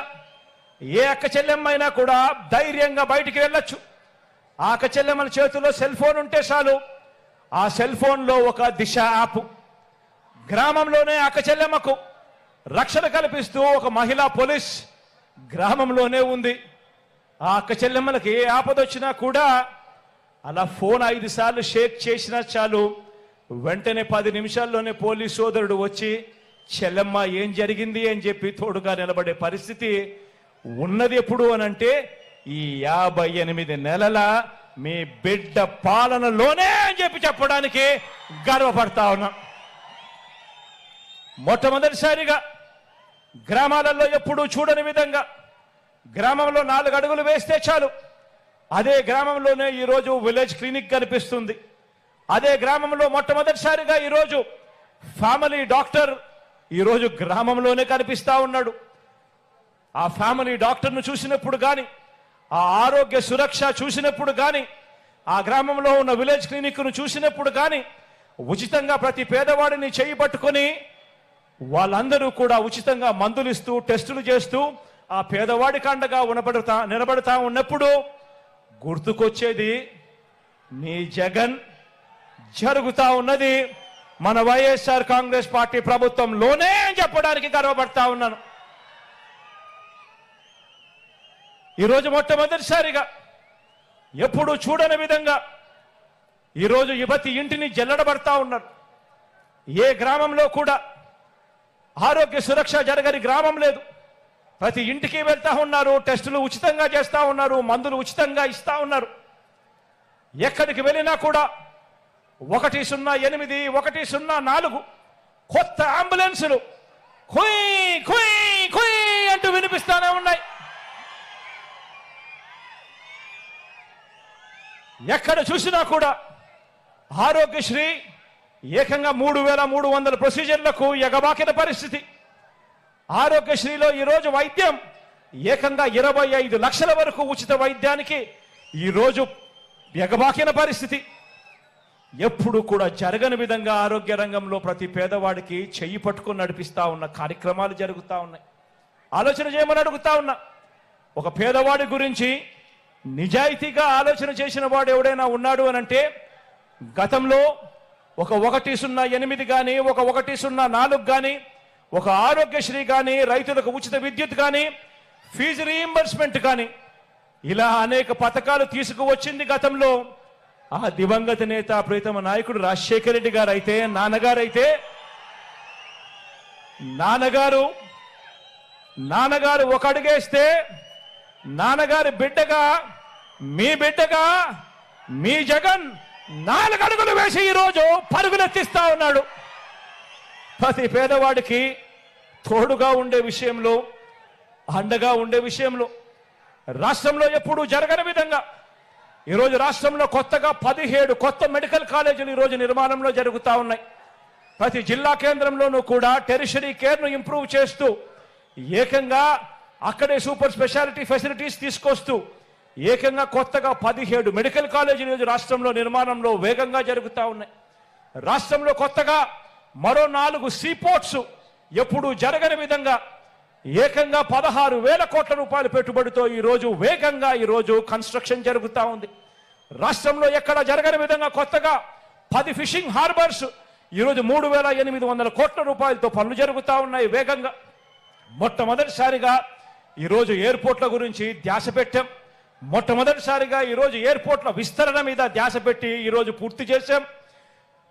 ఏ అక్క చెల్లెమ్మైనా కూడా ధైర్యంగా బయటికి వెళ్ళొచ్చు. ఆ అక్క చెల్లెమ్మల చేతుల్లో సెల్ ఫోన్ ఉంటే చాలు, ఆ సెల్ ఫోన్లో ఒక దిశ యాప్, గ్రామంలోనే అక్క చెల్లెమ్మకు రక్షణ కల్పిస్తూ ఒక మహిళా పోలీస్ గ్రామంలోనే ఉంది. ఆ అక్క చెల్లెమ్మలకి ఏ ఆపదొచ్చినా కూడా అలా ఫోన్ 5 సార్లు షేక్ చేసినా చాలు, వెంటనే 10 నిమిషాల్లోనే పోలీస్ సోదరుడు వచ్చి చెల్లెమ్మ ఏం జరిగింది అని చెప్పి తోడుగా నిలబడే పరిస్థితి ఉన్నది. ఎప్పుడు అనంటే ఈ 58 నెలల మీ బిడ్డ పాలనలోనే అని చెప్పి చెప్పడానికి గర్వపడతా ఉన్నాం. మొట్టమొదటిసారిగా గ్రామాలలో ఎప్పుడూ చూడని విధంగా గ్రామంలో 4 అడుగులు వేస్తే చాలు అదే గ్రామంలోనే ఈరోజు విలేజ్ క్లినిక్ కనిపిస్తుంది. అదే గ్రామంలో మొట్టమొదటిసారిగా ఈరోజు ఫ్యామిలీ డాక్టర్ ఈరోజు గ్రామంలోనే కనిపిస్తా ఉన్నాడు. ఆ ఫ్యామిలీ డాక్టర్ను చూసినప్పుడు కానీ, ఆ ఆరోగ్య సురక్ష చూసినప్పుడు కానీ, ఆ గ్రామంలో ఉన్న విలేజ్ క్లినిక్ను చూసినప్పుడు కానీ ఉచితంగా ప్రతి పేదవాడిని చేయి పట్టుకొని వాళ్ళందరూ కూడా ఉచితంగా మందులు ఇస్తూ టెస్టులు చేస్తూ ఆ పేదవాడికి అండగా నిలబడతా ఉన్నప్పుడు గుర్తుకొచ్చేది నీ జగన్, జరుగుతా ఉన్నది మన వైఎస్ఆర్ కాంగ్రెస్ పార్టీ ప్రభుత్వంలోనే అని చెప్పడానికి గర్వపడతా ఉన్నాను. ఈరోజు మొట్టమొదటిసారిగా ఎప్పుడు చూడని విధంగా ఈరోజు యువతి ఇంటిని జల్లడబడతా ఉన్నారు. ఏ గ్రామంలో కూడా ఆరోగ్య సురక్ష జరగని గ్రామం లేదు. ప్రతి ఇంటికి వెళ్తా ఉన్నారు, టెస్టులు ఉచితంగా చేస్తా ఉన్నారు, మందులు ఉచితంగా ఇస్తా ఉన్నారు. ఎక్కడికి వెళ్ళినా కూడా 108, 104 కొత్త అంబులెన్సులు కుయ్ కుయ్ కుయ్ అంటూ వినిపిస్తానే ఉన్నాయి. ఎక్కడ చూసినా కూడా ఆరోగ్యశ్రీ, ఏకంగా 3,300 ప్రొసీజర్లకు ఎగబాకిన పరిస్థితి. ఆరోగ్యశ్రీలో ఈరోజు వైద్యం ఏకంగా 25 లక్షల వరకు ఉచిత వైద్యానికి ఈరోజు ఎగబాకిన పరిస్థితి. ఎప్పుడు కూడా జరగని విధంగా ఆరోగ్య రంగంలో ప్రతి పేదవాడికి చెయ్యి పట్టుకొని నడిపిస్తా ఉన్న కార్యక్రమాలు జరుగుతూ ఉన్నాయి. ఆలోచన చేయమని అడుగుతా ఉన్నా. ఒక పేదవాడి గురించి నిజాయితీగా ఆలోచన చేసిన వాడు ఎవడైనా ఉన్నాడు అనంటే గతంలో ఒక 108 కానీ, ఒక 104 కానీ, ఒక ఆరోగ్యశ్రీ కానీ, రైతులకు ఉచిత విద్యుత్ కానీ, ఫీజు రీయింబర్స్మెంట్ కానీ, ఇలా అనేక పథకాలు తీసుకువచ్చింది గతంలో ఆ దివంగత నేత ప్రీతమ నాయకుడు రాజశేఖర రెడ్డి గారు. అయితే నాన్నగారు ఒక అడుగేస్తే నాన్నగారి బిడ్డగా మీ జగన్ 4 అడుగులు వేసి ఈరోజు పరుగులెత్తిస్తా ఉన్నాడు. ప్రతి పేదవాడికి తోడుగా ఉండే విషయంలో, అండగా ఉండే విషయంలో రాష్ట్రంలో ఎప్పుడూ జరగని విధంగా ఈరోజు రాష్ట్రంలో కొత్తగా 17 కొత్త మెడికల్ కాలేజీలు ఈరోజు నిర్మాణంలో జరుగుతూ ఉన్నాయి. ప్రతి జిల్లా కేంద్రంలోనూ కూడా టెరిషరీ కేర్ను ఇంప్రూవ్ చేస్తూ ఏకంగా అక్కడే సూపర్ స్పెషాలిటీ ఫెసిలిటీస్ తీసుకొస్తూ ఏకంగా కొత్తగా 17 మెడికల్ కాలేజీలు ఈరోజు రాష్ట్రంలో నిర్మాణంలో వేగంగా జరుగుతూ ఉన్నాయి. రాష్ట్రంలో కొత్తగా మరో 4 సీపోర్ట్స్ ఎప్పుడూ జరగని విధంగా ఏకంగా 16,000 కోట్ల రూపాయల పెట్టుబడితో ఈరోజు వేగంగా ఈరోజు కన్స్ట్రక్షన్ జరుగుతూ ఉంది. రాష్ట్రంలో ఎక్కడ జరగని విధంగా కొత్తగా 10 ఫిషింగ్ హార్బర్స్ ఈరోజు 3,800 కోట్ల రూపాయలతో పనులు జరుగుతూ ఉన్నాయి వేగంగా. మొట్టమొదటిసారిగా ఈరోజు ఎయిర్పోర్ట్ల గురించి ధ్యాస పెట్టాం. మొట్టమొదటిసారిగా ఈరోజు ఎయిర్పోర్ట్ల విస్తరణ మీద ధ్యాస పెట్టి ఈరోజు పూర్తి చేశాం.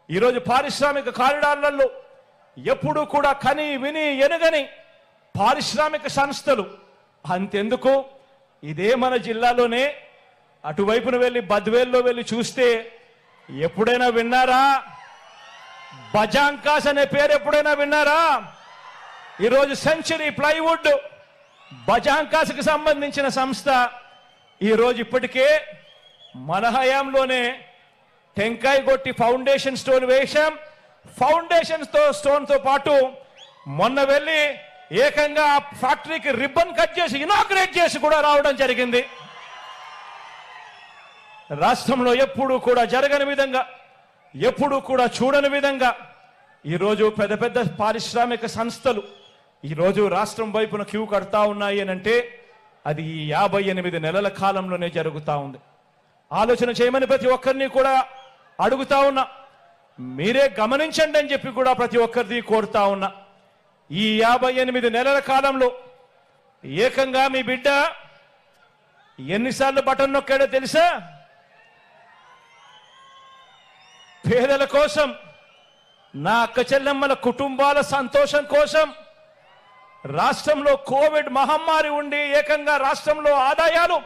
ఈరోజు పారిశ్రామిక కారిడార్లలో ఎప్పుడూ కూడా కని విని ఎనగని పారిశ్రామిక సంస్థలు. అంతెందుకు, ఇదే మన జిల్లాలోనే అటువైపున వెళ్ళి బద్వేల్లో వెళ్ళి చూస్తే ఎప్పుడైనా విన్నారా? బజాంకాస్ అనే పేరు ఎప్పుడైనా విన్నారా? ఈరోజు సెంచరీ ప్లైవుడ్ బజాంకాస్కి సంబంధించిన సంస్థ ఈరోజు ఇప్పటికే మన హయాంలోనే టెంకాయ కొట్టి ఫౌండేషన్ స్టోన్ వేశాం. ఫౌండేషన్ స్టోన్తో పాటు మొన్న వెళ్ళి ఏకంగా ఫ్యాక్టరీకి రిబ్బన్ కట్ చేసి ఇనాగ్రేట్ చేసి కూడా రావడం జరిగింది. రాష్ట్రంలో ఎప్పుడూ కూడా జరగని విధంగా, ఎప్పుడూ కూడా చూడని విధంగా ఈరోజు పెద్ద పెద్ద పారిశ్రామిక సంస్థలు ఈరోజు రాష్ట్రం వైపున క్యూ కడతా ఉన్నాయి అనంటే అది ఈ 58 నెలల కాలంలోనే జరుగుతూ ఉంది. ఆలోచన చేయమని ప్రతి ఒక్కరిని కూడా అడుగుతా ఉన్నా. మీరే గమనించండి అని చెప్పి కూడా ప్రతి ఒక్కరిని కోరుతా ఉన్నా. ఈ 58 నెలల కాలంలో ఏకంగా మీ బిడ్డ ఎన్నిసార్లు బటన్ నొక్కాడో తెలుసా? పేదల కోసం, నా అక్క చెల్లెమ్మల కుటుంబాల సంతోషం కోసం, రాష్ట్రంలో కోవిడ్ మహమ్మారి ఉండి ఏకంగా రాష్ట్రంలో ఆదాయాలు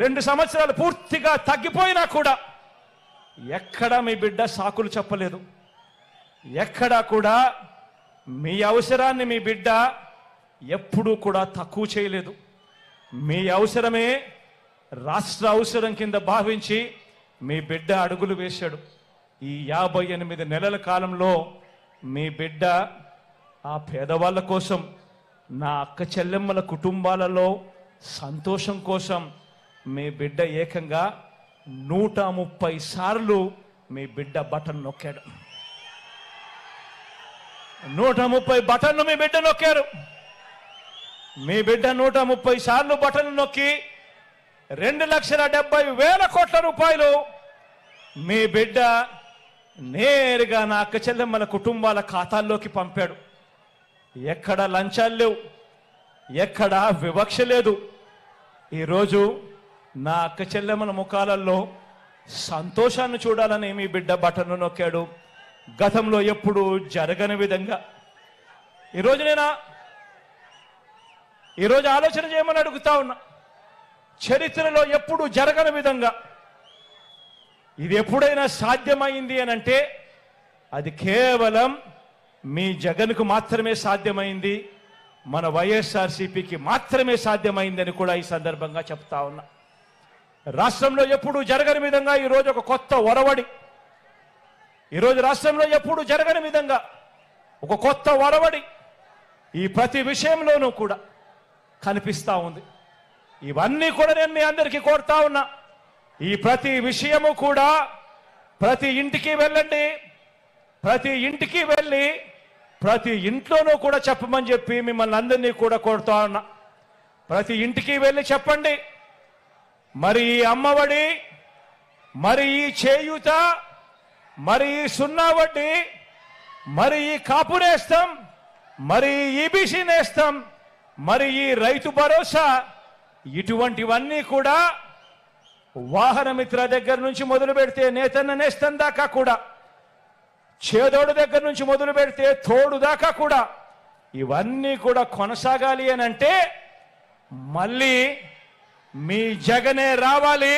2 సంవత్సరాలు పూర్తిగా తగ్గిపోయినా కూడా ఎక్కడా మీ బిడ్డ సాకులు చెప్పలేదు. ఎక్కడా కూడా మీ అవసరాన్ని మీ బిడ్డ ఎప్పుడూ కూడా తక్కువ చేయలేదు. మీ అవసరమే రాష్ట్ర అవసరం కింద భావించి మీ బిడ్డ అడుగులు వేశాడు. ఈ 58 నెలల కాలంలో మీ బిడ్డ ఆ పేదవాళ్ళ కోసం, నా అక్క చెల్లెమ్మల కుటుంబాలలో సంతోషం కోసం మీ బిడ్డ ఏకంగా 130 సార్లు మీ బిడ్డ బటన్ నొక్కాడు. 130 బటన్లు మీ బిడ్డ నొక్కారు. మీ బిడ్డ 130 సార్లు బటన్ నొక్కి 2,70,000 కోట్ల రూపాయలు మీ బిడ్డ నేరుగా నా అక్క చెల్లెమ్మల కుటుంబాల ఖాతాల్లోకి పంపాడు. ఎక్కడ లంచాలు లేవు, ఎక్కడ వివక్ష లేదు. ఈరోజు నా అక్క చెల్లెమ్మల ముఖాలలో సంతోషాన్ని చూడాలని మీ బిడ్డ బటన్ను నొక్కాడు. గతంలో ఎప్పుడు జరగని విధంగా ఈరోజు ఆలోచన చేయమని అడుగుతా ఉన్నా. చరిత్రలో ఎప్పుడు జరగని విధంగా ఇది ఎప్పుడైనా సాధ్యమైంది అని అంటే అది కేవలం మీ జగన్కు మాత్రమే సాధ్యమైంది, మన వైఎస్ఆర్సీపీకి మాత్రమే సాధ్యమైందని కూడా ఈ సందర్భంగా చెప్తా ఉన్నా. రాష్ట్రంలో ఎప్పుడు జరగని విధంగా ఈరోజు ఒక కొత్త ఒరవడి, ఈరోజు రాష్ట్రంలో ఎప్పుడు జరగని విధంగా ఒక కొత్త ఒరవడి ఈ ప్రతి విషయంలోనూ కూడా కనిపిస్తా ఉంది. ఇవన్నీ కూడా నేను మీ అందరికీ కోరుతా ఉన్నా. ఈ ప్రతి విషయము కూడా ప్రతి ఇంటికి వెళ్ళండి, ప్రతి ఇంటికి వెళ్ళి ప్రతి ఇంట్లోనూ కూడా చెప్పమని చెప్పి మిమ్మల్ని అందరినీ కూడా కోరుతా ఉన్నా. ప్రతి ఇంటికి వెళ్ళి చెప్పండి, మరి ఈ అమ్మఒడి, మరి ఈ చేయూత, మరి ఈ సున్నా వడ్డీ, మరి ఈ కాపు నేస్తం, మరి ఈ ఈబీసీ నేస్తం, మరి ఈ రైతు భరోసా, ఇటువంటివన్నీ కూడా వాహన మిత్ర దగ్గర నుంచి మొదలు పెడితే నేతన్న నేస్తం దాకా కూడా, చేదోడు దగ్గర నుంచి మొదలు పెడితే తోడు దాకా కూడా ఇవన్నీ కూడా కొనసాగాలి అని అంటే మళ్ళీ మీ జగనే రావాలి,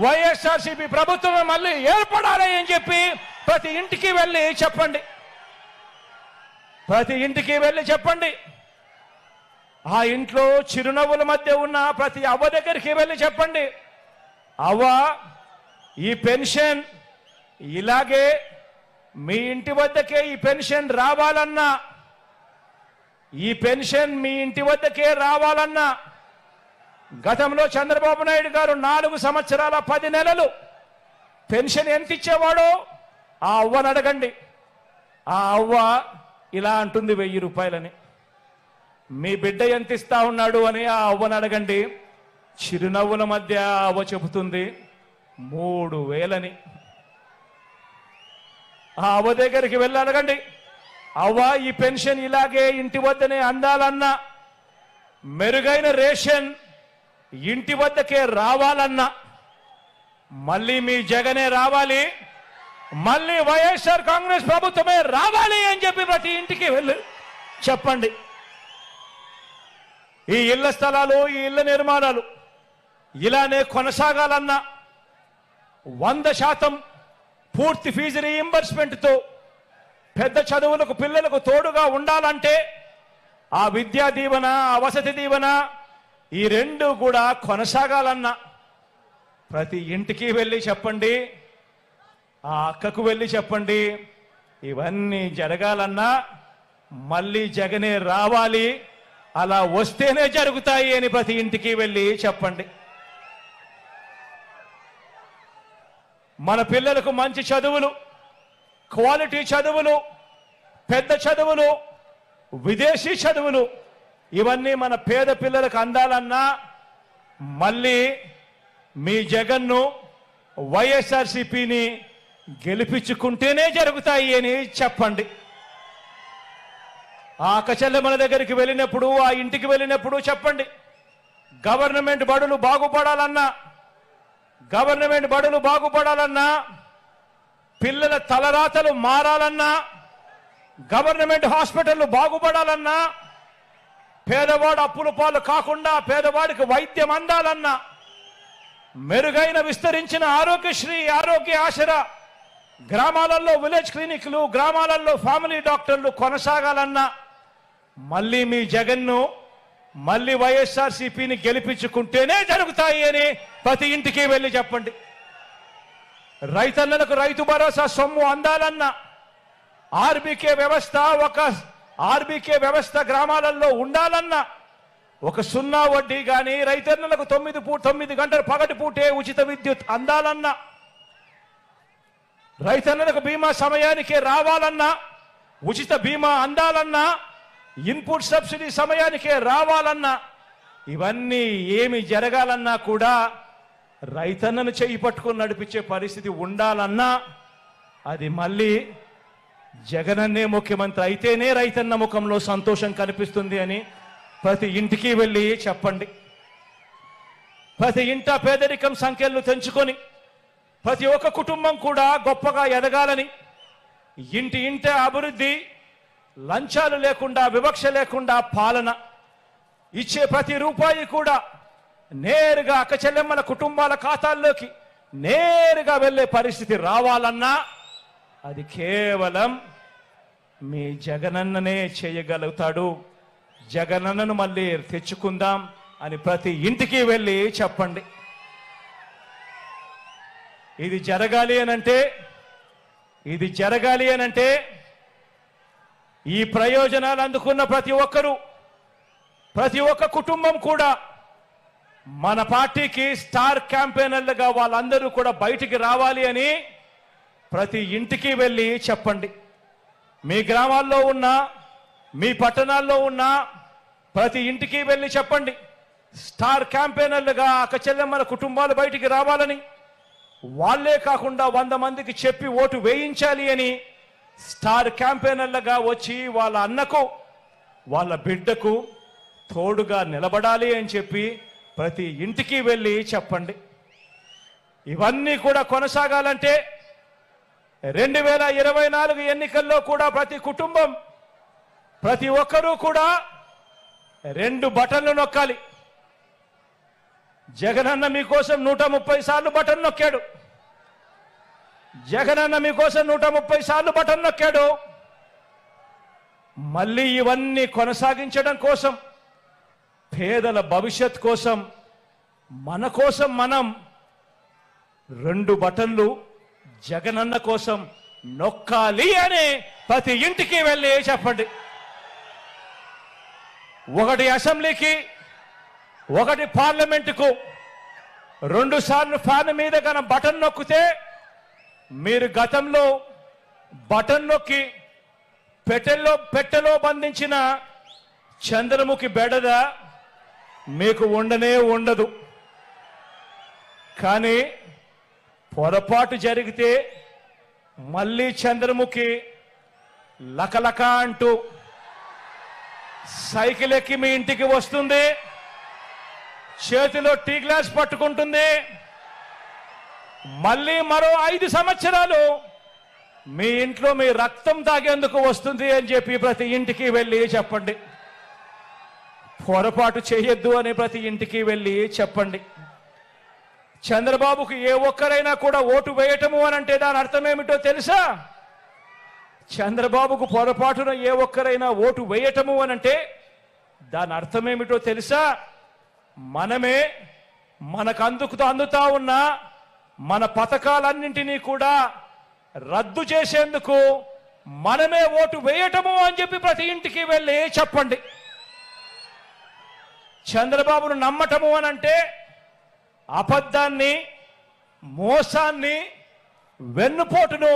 వైఎస్ఆర్సీపీ ప్రభుత్వం మళ్ళీ ఏర్పడాలి అని చెప్పి ప్రతి ఇంటికి వెళ్ళి చెప్పండి. ప్రతి ఇంటికి వెళ్ళి చెప్పండి. ఆ ఇంట్లో చిరునవ్వుల మధ్య ఉన్న ప్రతి అవ్వ దగ్గరికి వెళ్ళి చెప్పండి, అవ్వ ఈ పెన్షన్ ఇలాగే మీ ఇంటి వద్దకే ఈ పెన్షన్ రావాలన్నా, ఈ పెన్షన్ మీ ఇంటి వద్దకే రావాలన్నా గతంలో చంద్రబాబు నాయుడు గారు 4 సంవత్సరాల 10 నెలలు పెన్షన్ ఎంత ఇచ్చేవాడో ఆ అవ్వను అడగండి. ఆ అవ్వ ఇలా అంటుంది 1000 రూపాయలని. మీ బిడ్డ ఎంత ఇస్తా ఉన్నాడు అని ఆ అవ్వను అడగండి. చిరునవ్వుల మధ్య అవ్వ చెబుతుంది 3000 ఆ అవ్వ దగ్గరికి వెళ్ళి అడగండి, అవ్వ ఈ పెన్షన్ ఇలాగే ఇంటి వద్దనే అందాలన్నా, మెరుగైన రేషన్ ఇంటి వద్దకే రావాలన్నా మళ్ళీ మీ జగనే రావాలి, మళ్ళీ వైఎస్ఆర్ కాంగ్రెస్ ప్రభుత్వమే రావాలి అని చెప్పి ప్రతి ఇంటికి వెళ్ళి చెప్పండి. ఈ ఇళ్ల స్థలాలు, ఈ ఇళ్ల నిర్మాణాలు ఇలానే కొనసాగాలన్నా 100% పూర్తి ఫీజు రీయింబర్స్మెంట్తో పెద్ద చదువులకు పిల్లలకు తోడుగా ఉండాలంటే ఆ విద్యా దీవెన, ఆ వసతి దీవెన ఈ 2 కూడా కొనసాగాలన్నా ప్రతి ఇంటికి వెళ్ళి చెప్పండి, ఆ అక్కకు వెళ్ళి చెప్పండి, ఇవన్నీ జరగాలన్నా మళ్ళీ జగనే రావాలి, అలా వస్తేనే జరుగుతాయి అని ప్రతి ఇంటికి వెళ్ళి చెప్పండి. మన పిల్లలకు మంచి చదువులు, క్వాలిటీ చదువులు, పెద్ద చదువులు, విదేశీ చదువులు ఇవన్నీ మన పేద పిల్లలకు అందాలన్నా మళ్ళీ మీ జగన్ను, వైఎస్ఆర్సీపీని గెలిపించుకుంటేనే జరుగుతాయి అని చెప్పండి. ఆ అక్కచెల్లెమ్మల దగ్గరికి వెళ్ళినప్పుడు, ఆ ఇంటికి వెళ్ళినప్పుడు చెప్పండి, గవర్నమెంట్ బడులు బాగుపడాలన్నా, గవర్నమెంట్ బడులు బాగుపడాలన్నా, పిల్లల తలరాతలు మారాలన్నా, గవర్నమెంట్ హాస్పిటళ్లు బాగుపడాలన్నా, పేదవాడు అప్పుల పాలు కాకుండా పేదవాడికి వైద్యం అందాలన్నా, మెరుగైన విస్తరించిన ఆరోగ్యశ్రీ, ఆరోగ్య ఆసరా, గ్రామాలలో విలేజ్ క్లినిక్లు, గ్రామాలలో ఫ్యామిలీ డాక్టర్లు కొనసాగాలన్నా మళ్ళీ మీ జగన్ను, మళ్ళీ వైఎస్ఆర్సీపీని గెలిపించుకుంటేనే జరుగుతాయి అని ప్రతి ఇంటికి వెళ్ళి చెప్పండి. రైతన్నలకు రైతు భరోసా సొమ్ము అందాలన్నా, ఆర్బీకే వ్యవస్థ గ్రామాలలో ఉండాలన్నా, ఒక సున్నా వడ్డీ కానీ రైతన్నలకు 9 గంటల పగటి పూటే ఉచిత విద్యుత్ అందాలన్నా, రైతన్నలకు బీమా సమయానికే రావాలన్నా, ఉచిత బీమా అందాలన్నా, ఇన్పుట్ సబ్సిడీ సమయానికే రావాలన్నా, ఇవన్నీ ఏమి జరగాలన్నా కూడా రైతన్నను చేయి పట్టుకొని నడిపించే పరిస్థితి ఉండాలన్నా అది మళ్ళీ జగనన్నే ముఖ్యమంత్రి అయితేనే రైతన్న ముఖంలో సంతోషం కనిపిస్తుంది అని ప్రతి ఇంటికి వెళ్ళి చెప్పండి. ప్రతి ఇంట పేదరికం సంఖ్యలను తెంచుకొని ప్రతి ఒక్క కుటుంబం కూడా గొప్పగా ఎదగాలని, ఇంటి అభివృద్ధి, లంచాలు లేకుండా, వివక్ష లేకుండా పాలన, ఇచ్చే ప్రతి రూపాయి కూడా నేరుగా అక్కచెల్లెమ్మల కుటుంబాల ఖాతాల్లోకి నేరుగా వెళ్ళే పరిస్థితి రావాలన్నా అది కేవలం మీ జగనన్ననే చేయగలుగుతాడు. జగనన్నను మళ్ళీ తెచ్చుకుందాం అని ప్రతి ఇంటికి వెళ్ళి చెప్పండి. ఇది జరగాలి అనంటే ఇది జరగాలి అనంటే ఈ ప్రయోజనాలు అందుకున్న ప్రతి ఒక్కరూ, ప్రతి ఒక్క కుటుంబం కూడా మన పార్టీకి స్టార్ క్యాంపెయినర్లుగా వాళ్ళందరూ కూడా బయటికి రావాలి అని ప్రతి ఇంటికి వెళ్ళి చెప్పండి. మీ గ్రామాల్లో ఉన్న, మీ పట్టణాల్లో ఉన్న ప్రతి ఇంటికి వెళ్ళి చెప్పండి. స్టార్ క్యాంపెయినర్లుగా అక్క చెల్లెమ్మల కుటుంబాలు బయటికి రావాలని, వాళ్ళే కాకుండా 100 మందికి చెప్పి ఓటు వేయించాలి అని స్టార్ క్యాంపెయినర్లుగా వచ్చి వాళ్ళ అన్నకు, వాళ్ళ బిడ్డకు తోడుగా నిలబడాలి అని చెప్పి ప్రతి ఇంటికి వెళ్ళి చెప్పండి. ఇవన్నీ కూడా కొనసాగాలంటే 2024 ఎన్నికల్లో కూడా ప్రతి కుటుంబం, ప్రతి ఒక్కరూ కూడా 2 బటన్లు నొక్కాలి. జగనన్న మీకోసం 130 సార్లు బటన్ నొక్కాడు. జగనన్న మీకోసం 130 సార్లు బటన్ నొక్కాడు. మళ్ళీ ఇవన్నీ కొనసాగించడం కోసం, పేదల భవిష్యత్ కోసం, మన కోసం మనం 2 బటన్లు జగనన్న కోసం నొక్కాలి అని ప్రతి ఇంటికి వెళ్ళి చెప్పండి. ఒకటి అసెంబ్లీకి, ఒకటి పార్లమెంటుకు 2 సార్లు ఫ్యాన్ మీద కన బటన్ నొక్కితే మీరు గతంలో బటన్ నొక్కి పెట్టెలో బంధించిన చంద్రముఖి బెడద మీకు ఉండనే ఉండదు. కానీ పొరపాటు జరిగితే మళ్ళీ చంద్రముఖి లకలక అంటూ సైకిల్ ఎక్కి మీ ఇంటికి వస్తుంది, చేతిలో టీ గ్లాస్ పట్టుకుంటుంది. మళ్ళీ మరో 5 సంవత్సరాలు మీ ఇంట్లో మీ రక్తం తాగేందుకు వస్తుంది అని చెప్పి ప్రతి ఇంటికి వెళ్ళి చెప్పండి. పొరపాటు చేయొద్దు అని ప్రతి ఇంటికి వెళ్ళి చెప్పండి. చంద్రబాబుకు ఏ ఒక్కరైనా కూడా ఓటు వేయటము అని అంటే దాని అర్థం ఏమిటో తెలుసా? చంద్రబాబుకు పొరపాటున ఏ ఒక్కరైనా ఓటు వేయటము అని అంటే దాని అర్థం ఏమిటో తెలుసా? మనమే మనకు అందుతా ఉన్న మన పథకాలన్నింటినీ కూడా రద్దు చేసేందుకు మనమే ఓటు వేయటము అని చెప్పి ప్రతి ఇంటికి వెళ్ళి చెప్పండి. చంద్రబాబును నమ్మటము అని అంటే అబద్ధాన్ని, మోసాన్ని, వెన్నుపోటును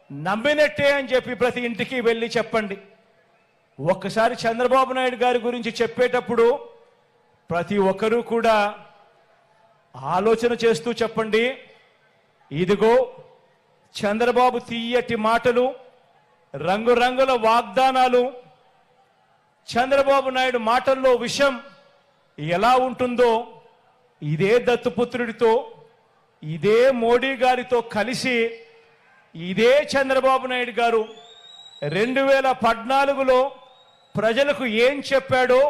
నమ్మినట్టే అని చెప్పి ప్రతి ఇంటికి వెళ్ళి చెప్పండి. ఒక్కసారి చంద్రబాబు నాయుడు గారి గురించి చెప్పేటప్పుడు ప్రతి ఒక్కరూ కూడా ఆలోచన చేస్తూ చెప్పండి. ఇదిగో చంద్రబాబు తీయటి మాటలు, రంగురంగుల వాగ్దానాలు, చంద్రబాబు నాయుడు మాటల్లో విషయం ఎలా ఉంటుందో ఇదే దత్తుపుత్రుడితో, ఇదే మోడీ గారితో కలిసి ఇదే చంద్రబాబు నాయుడు గారు 2014లో ప్రజలకు ఏం చెప్పాడో,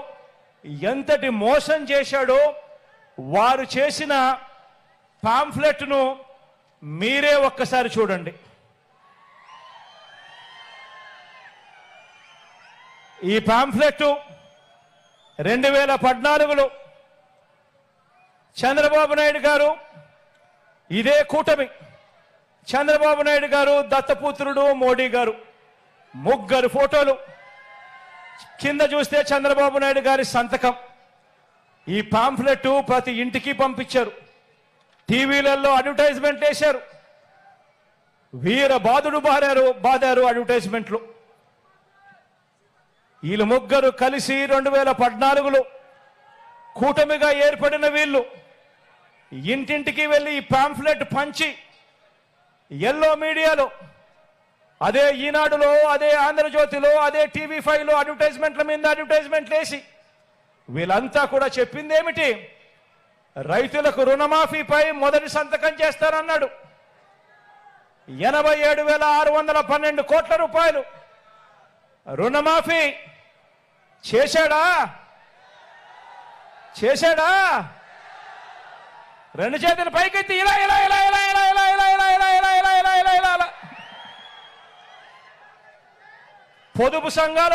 ఎంతటి మోసం చేశాడో వారు చేసిన పాంఫ్లెట్ను మీరే ఒక్కసారి చూడండి. ఈ పాంఫ్లెట్ 2014లో చంద్రబాబు నాయుడు గారు, ఇదే కూటమి, చంద్రబాబు నాయుడు గారు, దత్తపుత్రుడు మోడీ గారు, ముగ్గురు ఫోటోలు, కింద చూస్తే చంద్రబాబు నాయుడు గారి సంతకం. ఈ పాంఫ్లెట్ ప్రతి ఇంటికి పంపించారు. టీవీలలో అడ్వర్టైజ్మెంట్ వేశారు. వీర బాధుడు బాదారు అడ్వర్టైజ్మెంట్లు. వీళ్ళు ముగ్గురు కలిసి 2014లో కూటమిగా ఏర్పడిన వీళ్ళు ఇంటింటికి వెళ్ళి ఈ పాంఫ్లెట్ పంచి ఎల్లో మీడియాలో, అదే ఈనాడులో, అదే ఆంధ్రజ్యోతిలో, అదే TV5లో అడ్వర్టైజ్మెంట్ల మీద అడ్వర్టైజ్మెంట్లు వేసి వీళ్ళంతా కూడా చెప్పింది ఏమిటి? రైతులకు రుణమాఫీపై మొదటి సంతకం చేస్తారన్నాడు. 87,612 కోట్ల రూపాయలు రుణమాఫీ చేశాడా? రెండు చేతులు పైకెత్తి ఇలా ఇలా ఇలా ఇలా ఇలా ఇలా ఇలా ఇలా ఇలా ఇలా ఇలా ఇలా ఇలా ఇలా ఇలా పొదుపు సంఘాల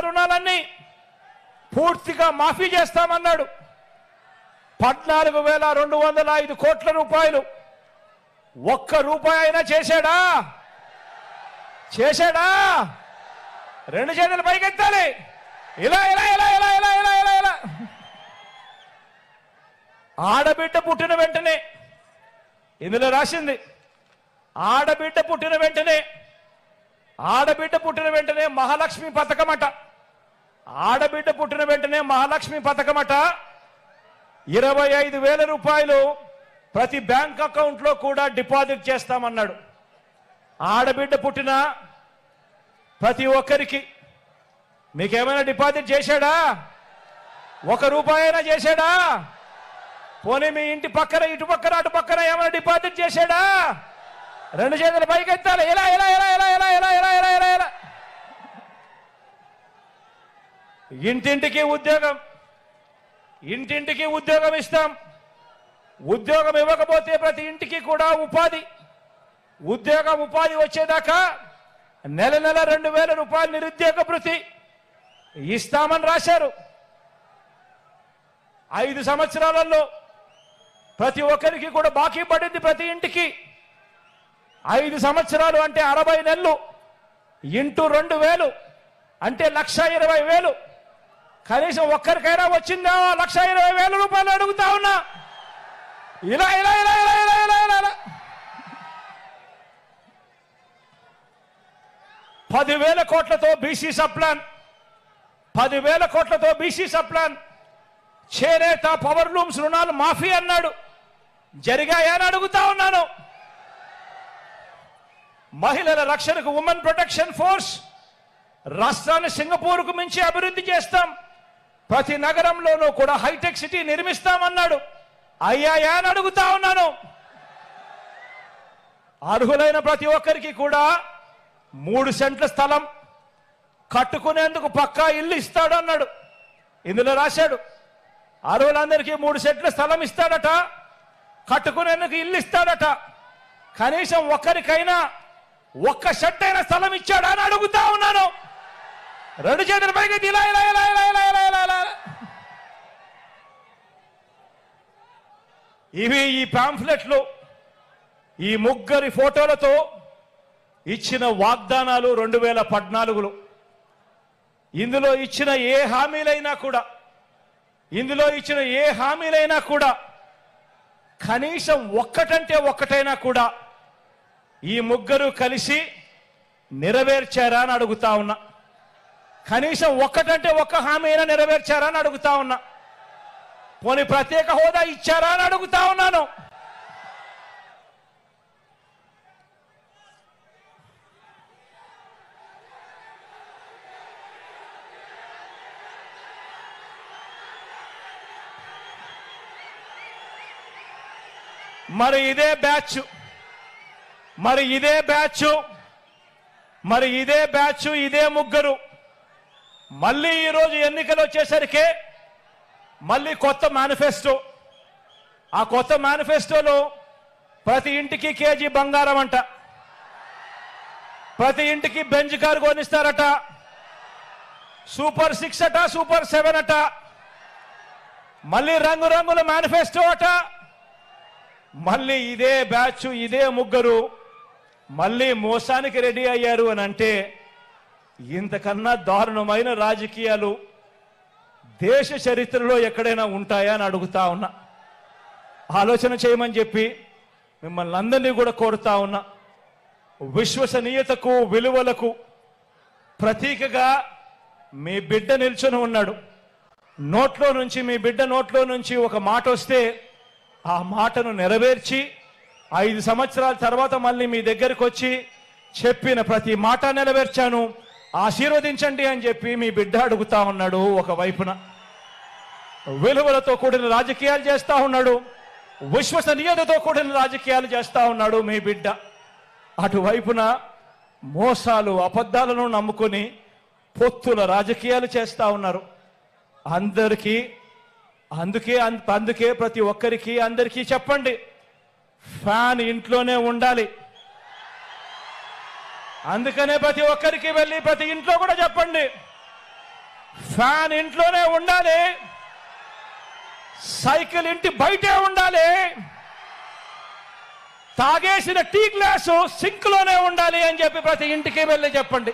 రుణాలన్నీ పూర్తిగా మాఫీ చేస్తామన్నాడు. 14,205 కోట్ల రూపాయలు ఒక్క రూపాయి అయినా చేశాడా? చేశాడా? రెండు చేతులు పైకెత్తాలి. ఇలా ఇలా ఇలా ఇలా ఇలా ఇలా ఇలా ఇలా. ఆడబిడ్డ పుట్టిన వెంటనే, ఇందులో రాసింది ఆడబిడ్డ పుట్టిన వెంటనే మహాలక్ష్మి పథకమట. ఆడబిడ్డ పుట్టిన వెంటనే మహాలక్ష్మి పథకమట. 25,000 రూపాయలు ప్రతి బ్యాంక్ అకౌంట్లో కూడా డిపాజిట్ చేస్తామన్నాడు. ఆడబిడ్డ పుట్టిన ప్రతి ఒక్కరికి. మీకేమైనా డిపాజిట్ చేశాడా? 1 రూపాయి అయినా చేశాడా? పోనీ మీ ఇంటి పక్కన, ఇటు పక్కన, అటు పక్కన ఏమైనా డిపాజిట్ చేశాడా? రెండు చేతులు పైకెత్తాలి. ఇలా ఇలా ఇలా ఇలా ఇలా ఇలా ఇలా ఇలా ఇలా ఇలా. ఇంటింటికి ఉద్యోగం, ఇంటింటికి ఉద్యోగం ఇస్తాం. ఉద్యోగం ఇవ్వకపోతే ప్రతి ఇంటికి కూడా ఉపాధి. ఉపాధి వచ్చేదాకా నెల 2,000 రూపాయలు నిరుద్యోగ భృతి ఇస్తామని రాశారు. 5 సంవత్సరాలలో ప్రతి ఒక్కరికి కూడా బాకీ పడింది. ప్రతి ఇంటికి 5 సంవత్సరాలు అంటే 60 నెలలు ఇంటూ 2,000 అంటే 1,20,000. కనీసం ఒక్కరికైనా వచ్చిందా? 1,20,000 రూపాయలు అడుగుతా ఉన్నా. ఇలా ఇలా ఇలా ఇలా ఇలా ఇలా ఇలా 10,000 కోట్లతో బీసీ సప్లాన్, 10,000 కోట్లతో బీసీ సప్లాన్. చేనేత పవర్ లూమ్స్ రుణాలు మాఫీ అన్నాడు. జరిగాయని అడుగుతా ఉన్నాను. మహిళల రక్షణకు ఉమెన్ ప్రొటెక్షన్ ఫోర్స్. రాష్ట్రాన్ని సింగపూర్కు మించి అభివృద్ధి చేస్తాం. ప్రతి నగరంలోనూ కూడా హైటెక్ సిటీ నిర్మిస్తామన్నాడు. అయ్యాయా అని అడుగుతా ఉన్నాను. అర్హులైన ప్రతి ఒక్కరికి కూడా 3 సెంట్ల స్థలం కట్టుకునేందుకు పక్కా ఇల్లు ఇస్తాడు అన్నాడు. ఇందులో రాశాడు అర్హులందరికీ 3 సెంట్ల స్థలం ఇస్తాడట, కట్టుకునేందుకు ఇల్లు ఇస్తాడట. కనీసం ఒక్కరికైనా 1 సెంట్ అయిన స్థలం ఇచ్చాడా అని అడుగుతా ఉన్నాను. రెండు చేతుల పైకి ఇలా ఇలా ఇలా ఇలా ఇలా ఇలా ఇలా ఇలా. ఇవి ఈ పాంఫ్లెట్లు, ఈ ముగ్గురి ఫోటోలతో ఇచ్చిన వాగ్దానాలు 2014లో. ఇందులో ఇచ్చిన ఏ హామీలైనా కూడా కనీసం ఒక్కటంటే ఒక్కటైనా కూడా ఈ ముగ్గురు కలిసి నెరవేర్చారా అని అడుగుతా ఉన్నా. కనీసం ఒక్కటంటే ఒక్క హామీ అయినా నెరవేర్చారా అని అడుగుతా ఉన్నా. పోనీ ప్రత్యేక హోదా ఇచ్చారా అని అడుగుతా ఉన్నాను. మరి ఇదే బ్యాచ్ ఇదే ముగ్గురు మళ్ళీ ఈరోజు ఎన్నికలు వచ్చేసరికి మళ్ళీ కొత్త మేనిఫెస్టో. ఆ కొత్త మేనిఫెస్టోలో ప్రతి ఇంటికి కేజీ బంగారం అంట, ప్రతి ఇంటికి బెంజ్ కారు కొనిస్తారట, సూపర్ 6 అట, సూపర్ 7 అట, మళ్ళీ రంగురంగుల మేనిఫెస్టో అట. మళ్ళీ ఇదే బ్యాచ్ ఇదే ముగ్గురు మళ్ళీ మోసానికి రెడీ అయ్యారు అని అంటే ఇంతకన్నా దారుణమైన రాజకీయాలు దేశ చరిత్రలో ఎక్కడైనా ఉంటాయా అని అడుగుతా ఉన్నా. ఆలోచన చేయమని చెప్పి మిమ్మల్ని అందరినీ కూడా కోరుతా ఉన్నా. విశ్వసనీయతకు విలువలకు ప్రతీకగా మీ బిడ్డ నిల్చొని ఉన్నాడు. మీ బిడ్డ నోట్లో నుంచి ఒక మాట వస్తే ఆ మాటను నెరవేర్చి 5 సంవత్సరాల తర్వాత మళ్ళీ మీ దగ్గరికి వచ్చి చెప్పిన ప్రతి మాట నెరవేర్చాను, ఆశీర్వదించండి అని చెప్పి మీ బిడ్డ అడుగుతా ఉన్నాడు. ఒకవైపున విలువలతో కూడిన రాజకీయాలు చేస్తా ఉన్నాడు, విశ్వసనీయతతో కూడిన రాజకీయాలు చేస్తా ఉన్నాడు మీ బిడ్డ. అటువైపున మోసాలు అబద్ధాలను నమ్ముకొని పొత్తుల రాజకీయాలు చేస్తా ఉన్నారు. అందుకే ప్రతి ఒక్కరికి అందరికీ చెప్పండి, ఫ్యాన్ ఇంట్లోనే ఉండాలి. అందుకనే ప్రతి ఒక్కరికి వెళ్ళి ప్రతి ఇంట్లో కూడా చెప్పండి, ఫ్యాన్ ఇంట్లోనే ఉండాలి, సైకిల్ ఇంటి బయటే ఉండాలి, తాగేసిన టీ గ్లాసు సింక్ లోనే ఉండాలి అని చెప్పి ప్రతి ఇంటికి వెళ్ళి చెప్పండి.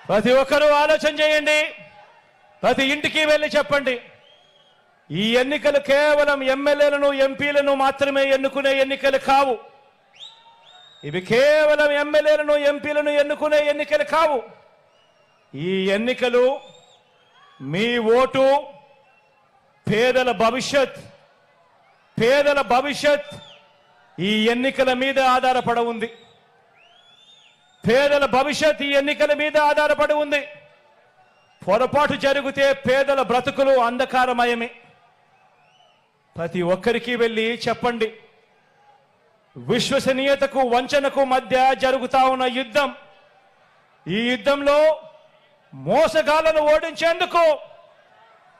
ప్రతి ఒక్కరూ ఆలోచన చేయండి, ప్రతి ఇంటికి వెళ్ళి చెప్పండి. ఈ ఎన్నికలు కేవలం ఎమ్మెల్యేలను ఎంపీలను మాత్రమే ఎన్నుకునే ఎన్నికలు కావు. ఇవి కేవలం ఎమ్మెల్యేలను ఎంపీలను ఎన్నుకునే ఎన్నికలు కావు. ఈ ఎన్నికలు మీ ఓటు పేదల భవిష్యత్ ఈ ఎన్నికల మీద ఆధారపడి ఉంది. పేదల భవిష్యత్ ఈ ఎన్నికల మీద ఆధారపడి ఉంది. పొరపాటు జరిగితే పేదల బ్రతుకులు అంధకారమయమే. ప్రతి ఒక్కరికి వెళ్ళి చెప్పండి. విశ్వసనీయతకు వంచనకు మధ్య జరుగుతా ఉన్న యుద్ధం, ఈ యుద్ధంలో మోసగాళ్లను ఓడించేందుకు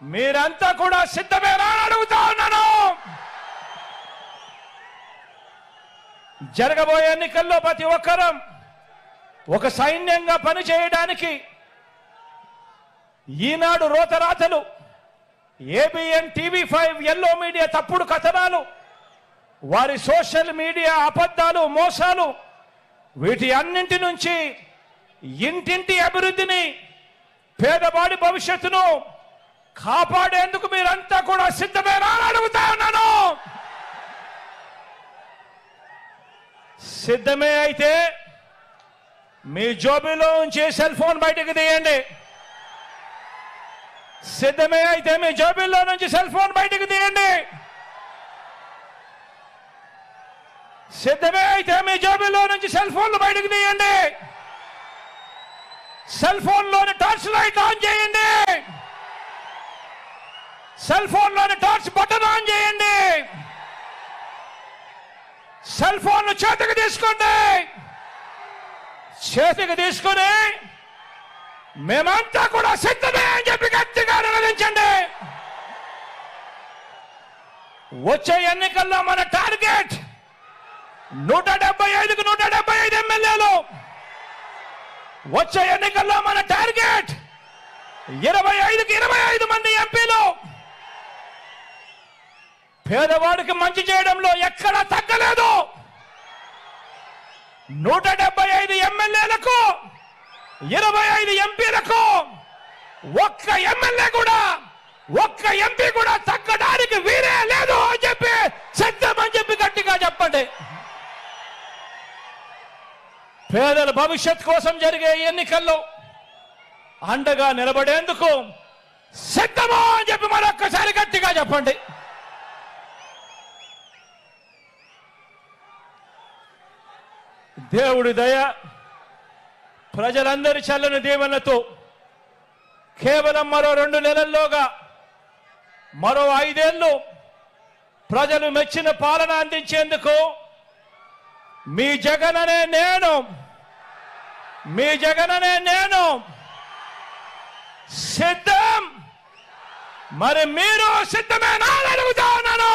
మీరంతా కూడా సిద్ధమేనా అని అడుగుతా ఉన్నాను. జరగబోయే ఎన్నికల్లో ప్రతి ఒక్కరం ఒక సైన్యంగా పనిచేయడానికి ఈనాడు రోతరాతలు, ఏబిఎన్, టీవీ5, ఎల్లో మీడియా తప్పుడు కథనాలు, వారి సోషల్ మీడియా అబద్ధాలు, మోసాలు, వీటి అన్నింటి నుంచి ఇంటింటి అభివృద్ధిని, పేదవాడి భవిష్యత్తును కాపాడేందుకు మీరంతా కూడా సిద్ధమేనా అని అడుగుతా ఉన్నాను. సిద్ధమే అయితే మీ జోబీలో ఉంచి సెల్ ఫోన్ బయటకు తీయండి. సిద్ధమే అయితే మీ జోబీలో నుంచి సెల్ ఫోన్ బయటకు తీయండి. సిద్ధమే అయితే మీ జోబీలో నుంచి సెల్ ఫోన్లు బయటకు తీయండి. సెల్ ఫోన్లోని టార్చ్ లైట్ ఆన్ చేయండి. సెల్ ఫోన్లోని టార్చ్ బటన్ ఆన్ చేయండి. సెల్ ఫోన్ చేతికి తీసుకోండి. చేతికి తీసుకుని మేమంతా కూడా సిద్ధమే అని చెప్పి గట్టిగా నిలదించండి. వచ్చే ఎన్నికల్లో మన టార్గెట్ 175కు 175 ఎమ్మెల్యేలు. వచ్చే ఎన్నికల్లో మన టార్గెట్ 25కి 25 మంది ఎంపీలు. పేదవాడికి మంచి చేయడంలో ఎక్కడా తగ్గలేదు. 175 ఎమ్మెల్యేలకు 25 ఎంపీలకు ఒక్క ఎంపీ కూడా తగ్గడానికి వీరే లేదు అని చెప్పి సిద్ధమని చెప్పి గట్టిగా చెప్పండి. పేదల భవిష్యత్ కోసం జరిగే ఎన్నికల్లో అండగా నిలబడేందుకు సిద్ధమా అని చెప్పి మరొక్కసారి గట్టిగా చెప్పండి. దేవుడి దయ, ప్రజలందరి చల్లని దీవెనలతో కేవలం మరో 2 నెలల్లోగా మరో 5 ఏళ్లు ప్రజలు మెచ్చిన పాలన అందించేందుకు మీ జగననే నేను సిద్ధం. మరి మీరు సిద్ధమేనా అని అడుగుతా ఉన్నాను.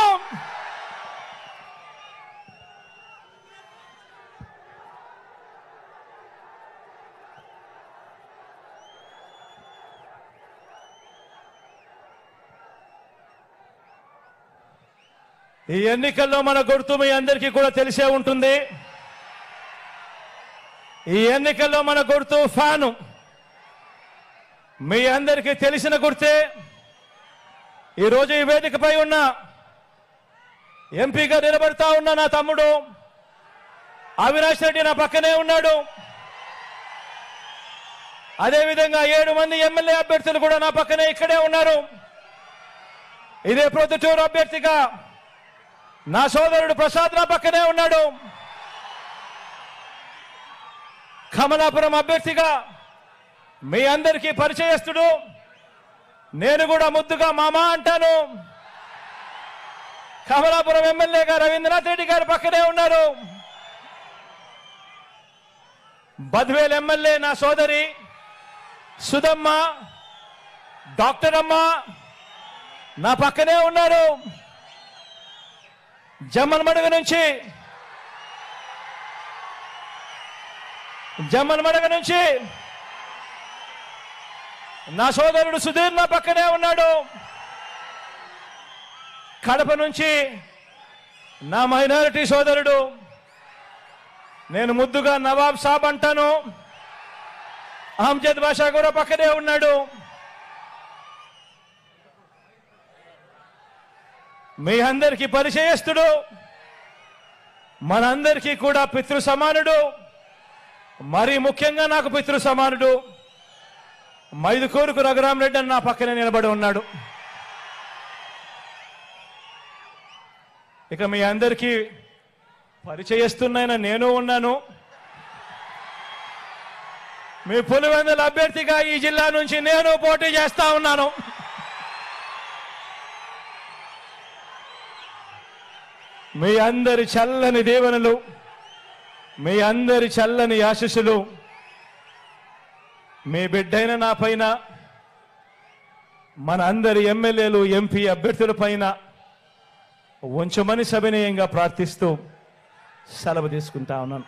ఈ ఎన్నికల్లో మన గుర్తు మీ అందరికీ కూడా తెలిసే ఉంటుంది. ఈ ఎన్నికల్లో మన గుర్తు ఫ్యాను. మీ అందరికీ తెలిసిన గుర్తే. ఈరోజు ఈ వేదికపై ఉన్న ఎంపీగా నిలబడతా ఉన్న నా తమ్ముడు అవినాష్ రెడ్డి నా పక్కనే ఉన్నాడు. అదేవిధంగా 7 మంది ఎమ్మెల్యే అభ్యర్థులు కూడా నా పక్కనే ఇక్కడే ఉన్నారు. ఇదే ప్రొద్దుటూరు అభ్యర్థిగా నా సోదరుడు ప్రసాద్ నా పక్కనే ఉన్నాడు. కమలాపురం అభ్యర్థిగా మీ అందరికీ పరిచయస్తుడు, నేను కూడా ముద్దుగా మామా అంటాను. కమలాపురం ఎమ్మెల్యేగా రవీంద్రనాథ్ రెడ్డి గారు పక్కనే ఉన్నారు. బద్వేల్ ఎమ్మెల్యే నా సోదరి సుధమ్మ, డాక్టర్ అమ్మ నా పక్కనే ఉన్నారు. జమ్మలమడుగు నుంచి జమ్మలమడగ నుంచి నా సోదరుడు సుధీర్ నా పక్కనే ఉన్నాడు. కడప నుంచి నా మైనారిటీ సోదరుడు, నేను ముద్దుగా నవాబ్ సాబ్ అంటాను, అహ్మద్ బాషా కూడా పక్కనే ఉన్నాడు. మీ అందరికీ పరిచయస్తుడు, మనందరికీ కూడా పితృ సమానుడు, మరీ ముఖ్యంగా నాకు పితృ సమానుడు మైదుకూరుకు రఘురామరెడ్డి అని నా పక్కనే నిలబడి ఉన్నాడు. ఇక మీ అందరికీ పరిచయస్తున్న నేను ఉన్నాను. మీ పులివెందుల అభ్యర్థిగా ఈ జిల్లా నుంచి నేను పోటీ చేస్తా ఉన్నాను. మీ అందరి చల్లని దీవెనలు, మీ అందరి చల్లని ఆశీస్సులు మీ బిడ్డైన నా పైన, మన అందరి ఎమ్మెల్యేలు ఎంపీ అభ్యర్థుల పైన ఉంచమని సవినయంగా ప్రార్థిస్తూ సెలవు తీసుకుంటా ఉన్నాను.